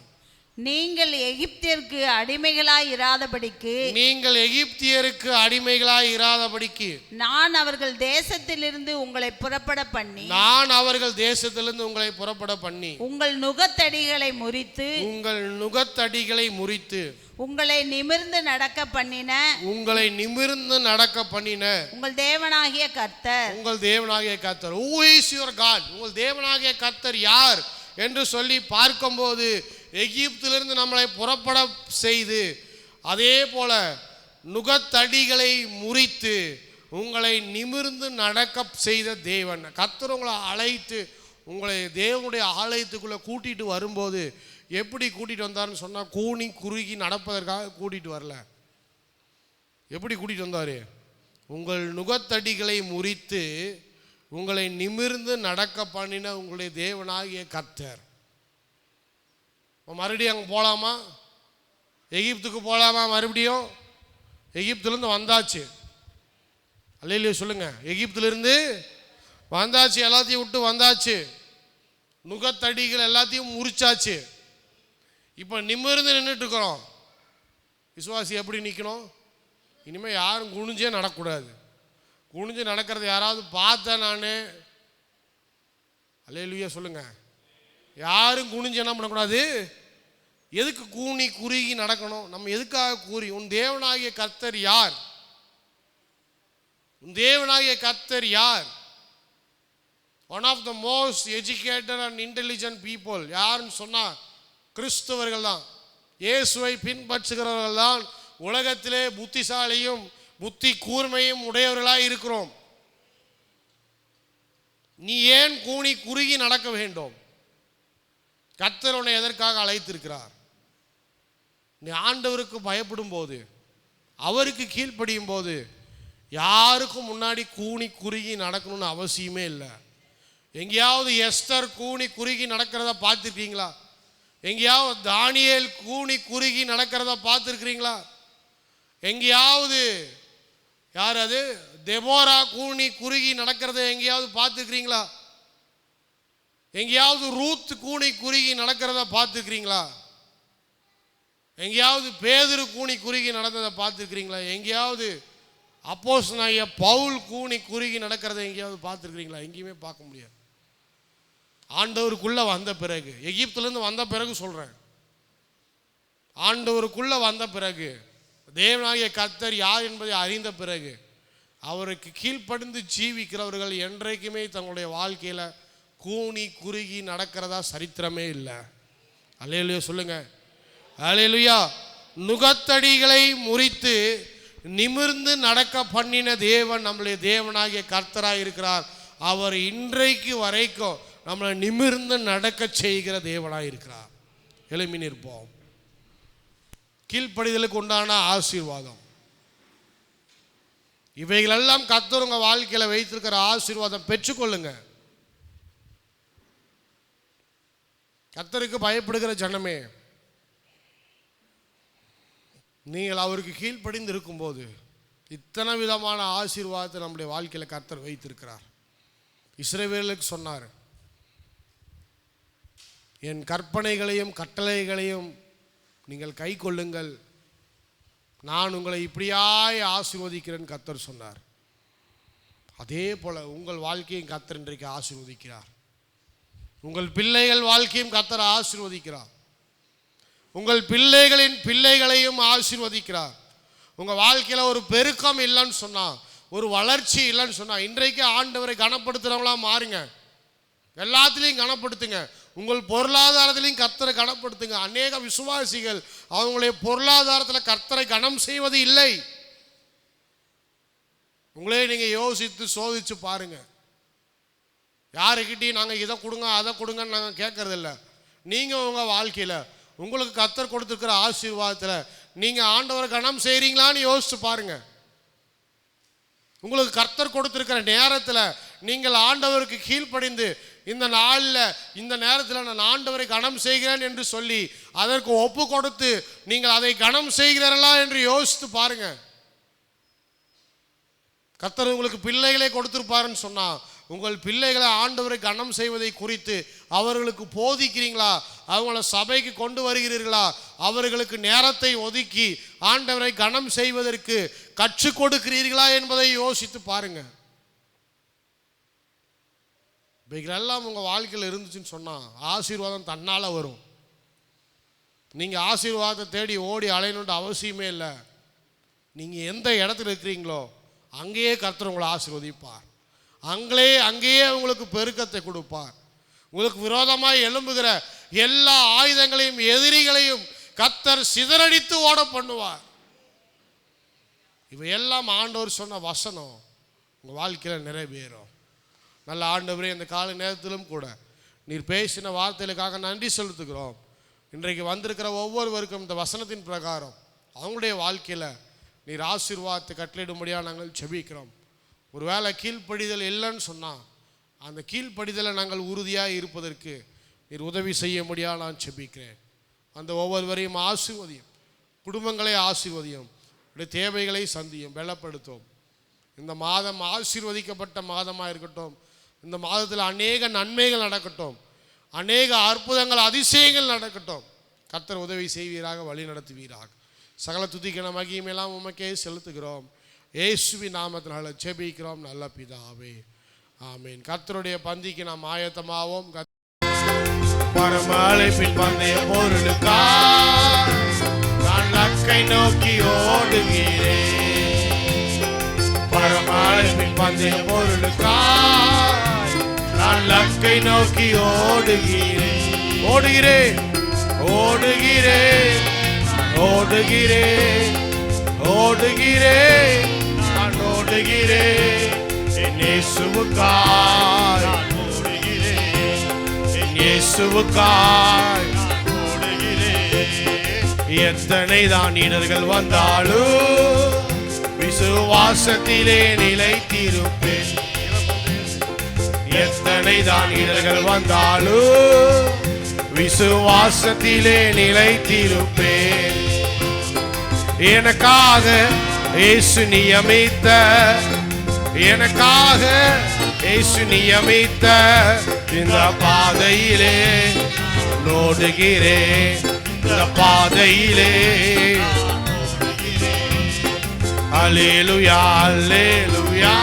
நீங்கள் எகிப்தியருக்கு அடிமைகளாய் இராதபடிக்கு, நீங்கள் எகிப்தியருக்கு அடிமைகளாய் இராதபடிக்கு நான் அவர்கள் தேசத்திலிருந்து உங்களை புறப்பட பண்ணி, நான் அவர்கள் தேசத்திலிருந்து உங்களை புறப்பட பண்ணி, உங்கள் நுகத்தடிகளை முறித்து, உங்கள் நுகத்தடிகளை முறித்து, உங்களை நிமிர்ந்து நடக்க பண்ணின, உங்களை நிமிர்ந்து நடக்க பண்ணின உங்கள் தேவனாகிய கர்த்தர், உங்கள் தேவனாகிய கர்த்தர். Who is your God? உங்கள் தேவனாகிய கர்த்தர் யார் என்று சொல்லி பார்க்கும்போது, எகிப்திலிருந்து நம்மளை புறப்பட செய்து, அதே போல நுகத்தடிகளை முறித்து உங்களை நிமிர்ந்து நடக்க செய்த தேவன் கர்த்தர் உங்களை அழைத்து உங்களை தேவனுடைய ஆலயத்துக்குள்ளே கூட்டிகிட்டு வரும்போது எப்படி கூட்டிகிட்டு வந்தார்னு சொன்னால், கூனி குறுகி நடப்பதற்காக கூட்டிகிட்டு வரல. எப்படி கூட்டிகிட்டு வந்தார்? உங்கள் நுகத்தடிகளை முறித்து உங்களை நிமிர்ந்து நடக்க பண்ணின உங்களுடைய தேவனாகிய கர்த்தர். மறுபடியும் அங்கே போகலாமா? எகிப்துக்கு போகலாமா? மறுபடியும் எகிப்துலேருந்து வந்தாச்சு. அல்லேலூயா சொல்லுங்க. எகிப்திலிருந்து வந்தாச்சு, எல்லாத்தையும் விட்டு வந்தாச்சு, நுகத்தடிகள் எல்லாத்தையும் முறிச்சாச்சு. இப்போ நிமிர்ந்து நின்றுட்டு இருக்கிறோம். விசுவாசி எப்படி நிற்கணும்? இனிமேல் யாரும் குனிஞ்சே நடக்கக்கூடாது. குனிஞ்சு நடக்கிறது யாராவது பார்த்தேன் நான், அல்லேலூயா சொல்லுங்க, யாரும் குனிஞ்சு என்ன பண்ணக்கூடாது. எதுக்கு கூனி குறுகி நடக்கணும்? நம்ம எதுக்காக கூறி? உன் தேவனாகிய கர்த்தர் யார்? உன் தேவனாகிய கர்த்தர் யார்? One of the most educated and intelligent people யாருன்னு சொன்னால் கிறிஸ்தவர்கள் தான். இயேசுவை பின்பற்றுகிறவர்கள் தான் உலகத்திலே புத்திசாலியும் புத்தி கூர்மையும் உடையவர்களாக இருக்கிறோம். நீ ஏன் கூனி குறுகி நடக்க வேண்டும்? கர்த்தர் உன்னை எதற்காக அழைத்திருக்கிறார்? நீ ஆண்டவருக்கு பயப்படும் போது, அவருக்கு கீழ்ப்படியும் போது, யாருக்கும் முன்னாடி கூனி குறுகி நடக்கணும்னு அவசியமே இல்லை. எங்கேயாவது எஸ்தர் கூனி குறுகி நடக்கிறத பார்த்துருக்கீங்களா? எங்கேயாவது தானியேல் கூனி குறுகி நடக்கிறத பார்த்துருக்கிறீங்களா? எங்கேயாவது யார் அது தெபோரா கூனி குறுகி நடக்கிறத எங்கேயாவது பார்த்துருக்கிறீங்களா? எங்கேயாவது ரூத் கூனி குறுகி நடக்கிறத பார்த்துருக்கிறீங்களா? எங்கேயாவது பேதுரு கூனி குறுகி நடந்ததை பார்த்துருக்கிறீங்களா? எங்கேயாவது அப்போஸ்தலனாகிய பவுல் கூனி குறுகி நடக்கிறத எங்கேயாவது பார்த்துருக்கிறீங்களா? எங்கேயுமே பார்க்க முடியாது. ஆண்டவருக்குள்ளே வந்த பிறகு, எகிப்திலேருந்து வந்த பிறகு சொல்கிறேன், ஆண்டவருக்குள்ளே வந்த பிறகு, தேவனாகிய கர்த்தர் யார் என்பதை அறிந்த பிறகு, அவருக்கு கீழ்ப்படிந்து ஜீவிக்கிறவர்கள் என்றைக்குமே தங்களுடைய வாழ்க்கையில் கூனி குறுகி நடக்கிறதா சரித்திரமே இல்லை. அல்லேலூயா சொல்லுங்க, அல்லேலூயா. நுகத்தடிகளை முறித்து நிமிர்ந்து நடக்க பண்ணின தேவன் நம்முடைய தேவனாகிய கர்த்தராக இருக்கிறார். அவர் இன்றைக்கு வரைக்கும் நம்மளை நிமிர்ந்து நடக்க செய்கிற தேவனாக இருக்கிறார். எழும்பி நிற்போம். கீழ்ப்படிதலுக்கு உண்டான ஆசீர்வாதம் இவைகளெல்லாம் கர்த்தர் உங்க வாழ்க்கையில் வைத்திருக்கிற ஆசீர்வாதம் பெற்றுக்கொள்ளுங்க. கர்த்தருக்கு பயப்படுகிற ஜனமே, நீங்கள் அவருக்கு கீழ்ப்படிந்து இருக்கும்போது இத்தனை விதமான ஆசீர்வாதத்தை நம்முடைய வாழ்க்கையில் கர்த்தர் வைத்திருக்கிறார். இஸ்ரவேலுக்கு சொன்னார், என் கற்பனைகளையும் கட்டளைகளையும் நீங்கள் கை கொள்ளுங்கள், நான் உங்களை இப்படியாய் ஆசீர்வதிக்கிறேன் கர்த்தர் சொன்னார். அதே போல உங்கள் வாழ்க்கையும் கர்த்தர் இன்றைக்கு ஆசீர்வதிக்கிறார். உங்கள் பிள்ளைகள் வாழ்க்கையும் கர்த்தர் ஆசீர்வதிக்கிறார். உங்கள் பிள்ளைகளின் பிள்ளைகளையும் ஆசீர்வதிக்கிறார். உங்கள் வாழ்க்கையில் ஒரு பெருக்கம் இல்லைன்னு சொன்னால், ஒரு வளர்ச்சி இல்லைன்னு சொன்னால், இன்றைக்கு ஆண்டவரை கனப்படுத்துகிறவங்களா மாறுங்க. எல்லாத்துலேயும் கனப்படுத்துங்க. உங்கள் பொருளாதாரத்திலையும் கர்த்தரை கனப்படுத்துங்க. அநேக விசுவாசிகள் அவங்களுடைய பொருளாதாரத்தில் கர்த்தரை கனம் செய்வது இல்லை. உங்களே நீங்கள் யோசித்து சோதித்து பாருங்க. யாருக்கிட்டையும் நாங்கள் இதை கொடுங்க அதை கொடுங்கன்னு நாங்கள் கேட்கறதில்ல. நீங்கள் உங்கள் வாழ்க்கையில் உங்களுக்கு கர்த்தர் கொடுத்துருக்கிற ஆசீர்வாதத்தில் நீங்கள் ஆண்டவரை கனம் செய்கிறீங்களான்னு யோசித்து பாருங்க. உங்களுக்கு கர்த்தர் கொடுத்துருக்கிற நேரத்தில் நீங்கள் ஆண்டவருக்கு கீழ்ப்படிந்து இந்த நாளில் இந்த நேரத்தில் நான் ஆண்டவரை கனம் செய்கிறேன் என்று சொல்லி அதற்கு ஒப்பு கொடுத்து நீங்கள் அதை கனம் செய்கிறீர்களா என்று யோசித்து பாருங்க. கர்த்தர் உங்களுக்கு பிள்ளைகளை கொடுத்துருப்பாருன்னு சொன்னால், உங்கள் பிள்ளைகளை ஆண்டவரை கனம் செய்வதை குறித்து அவர்களுக்கு போதிக்கிறீங்களா? அவங்கள சபைக்கு கொண்டு வருகிறீர்களா? அவர்களுக்கு நேரத்தை ஒதுக்கி ஆண்டவரை கனம் செய்வதற்கு கற்றுக் கொடுக்கிறீர்களா என்பதை யோசித்து பாருங்க. இவைகளெல்லாம் உங்கள் வாழ்க்கையில் இருந்துச்சுன்னு சொன்னால் ஆசீர்வாதம் தன்னால் வரும். நீங்கள் ஆசீர்வாதத்தை தேடி ஓடி அலையணுன்ற அவசியமே இல்லை. நீங்கள் எந்த இடத்துல இருக்கிறீங்களோ அங்கேயே கர்த்தர் உங்களை ஆசீர்வதிப்பார். அங்கேயே உங்களுக்கு பெருக்கத்தை கொடுப்பார். உங்களுக்கு விரோதமாக எழும்புகிற எல்லா ஆயுதங்களையும் எதிரிகளையும் கர்த்தர் சிதறடித்து ஓட பண்ணுவார். இவையெல்லாம் ஆண்டவர் சொன்ன வசனம் உங்கள் வாழ்க்கையில் நிறைவேறும். நல்ல ஆண்டவரே, இந்த கால நேரத்திலும் கூட நீர் பேசின வார்த்தைகளுக்காக நன்றி செலுத்துகிறோம். இன்றைக்கு வந்திருக்கிற ஒவ்வொருவருக்கும் இந்த வசனத்தின் பிரகாரம் அவங்களுடைய வாழ்க்கையில் நீர் ஆசீர்வாதத்தை கட்டளையிடும்படியாக நாங்கள் செபிக்கிறோம். ஒருவேளை கீழ்ப்படிதல் இல்லைன்னு சொன்னால் அந்த கீழ்ப்படிதலை நாங்கள் உறுதியாக இருப்பதற்கு நீர் உதவி செய்ய முடியாது நான் செபிக்கிறேன். அந்த ஒவ்வொருவரையும் ஆசீர்வதியும், குடும்பங்களை ஆசீர்வதியும், தேவைகளை சந்தியும், பலப்படுத்தும். இந்த மாதம் ஆசீர்வதிக்கப்பட்ட மாதமாக இருக்கட்டும். இந்த மாதத்தில் அநேக நன்மைகள் நடக்கட்டும், அநேக அற்புதங்கள் அதிசயங்கள் நடக்கட்டும். கர்த்தர் உதவி செய்வீராக, வழி நடத்துவீராக. சகல துதிக்கான மகிமையெல்லாம் உமக்கே செலுத்துகிறோம். இயேசுவின் நாமத்தினால ஜெபிக்கிறோம் நல்ல பிதாவே, ஆமீன். கர்த்தருடைய பந்திக்கு நாம் ஆயத்தமாவோம். பரமழைப்பின் பந்தய பொருளுக்காய் நான் லக்கை நோக்கி ஓடுகிறேன். பரமழைப்பின் பந்தய பொருளுக்காய் நான் லக்கை நோக்கி ஓடுகிறேன் ஓடுகிறேன் ஓடுகிறேன் ஓடுகிறேன் ஓடுகிறேன் நான் ஓடுகிறேன் என் இயேசுவுக்காய் ஓடுகிறேன் என் இயேசுவுக்காய் ஓடுகிறேன் எத்தனை தான் இடர்கள் வந்தாலும் விசுவாசத்திலே நிலைத்திருப்பேன் எத்தனை தான் இடர்கள் வந்தாலும் விசுவாசத்திலே நிலைத்திருப்பேன் எனக்காக இயேசு நியமித்த எனக்காக இயேசு நியமித்த இந்த பாதையிலே ஓடுகிறேன் இந்த பாதையிலே அல்லேலூயா அல்லேலூயா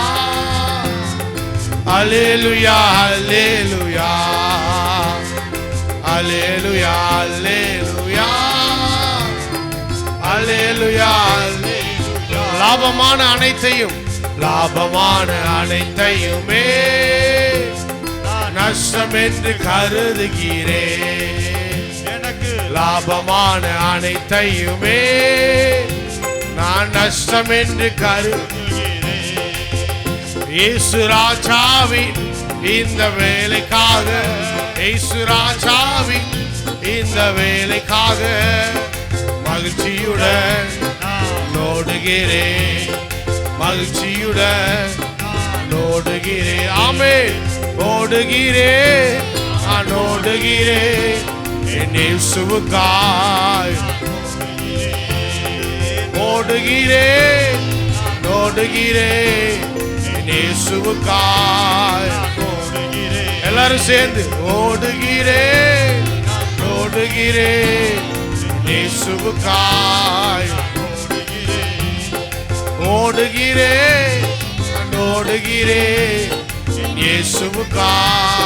அல்லேலூயா அல்லேலூயா அல்லேலூயா அல்லேலூயா அல்லேலூயா லாபமான அனைத்தையுமே நஷ்டம் என்று கருதுகிறேன் எனக்கு லாபமான அனைத்தையுமே நான் நஷ்டம் என்று கருதுகிறேன் இயேசு ராஜாவின் இந்த வேலைக்காக இயேசு ராஜாவின் இந்த வேலைக்காக மகிழ்ச்சியுடன் ஓடுகிறேன் மகிழ்ச்சியுடன் ஓடுகிறேன் ஆமென் ஓடுகிறேன் நான் ஓடுகிறேன் என் இயேசுவுக்காய் ஓடுகிறேன் ஓடுகிறேன் என் இயேசுவுக்காய் எல்லாரும் சேர்ந்து ஓடுகிறேன் ஓடுகிறேன் இயேசுவுக்காய் ஓடுகிறேன் ஓடுகிறேன் இயேசுவுக்காய்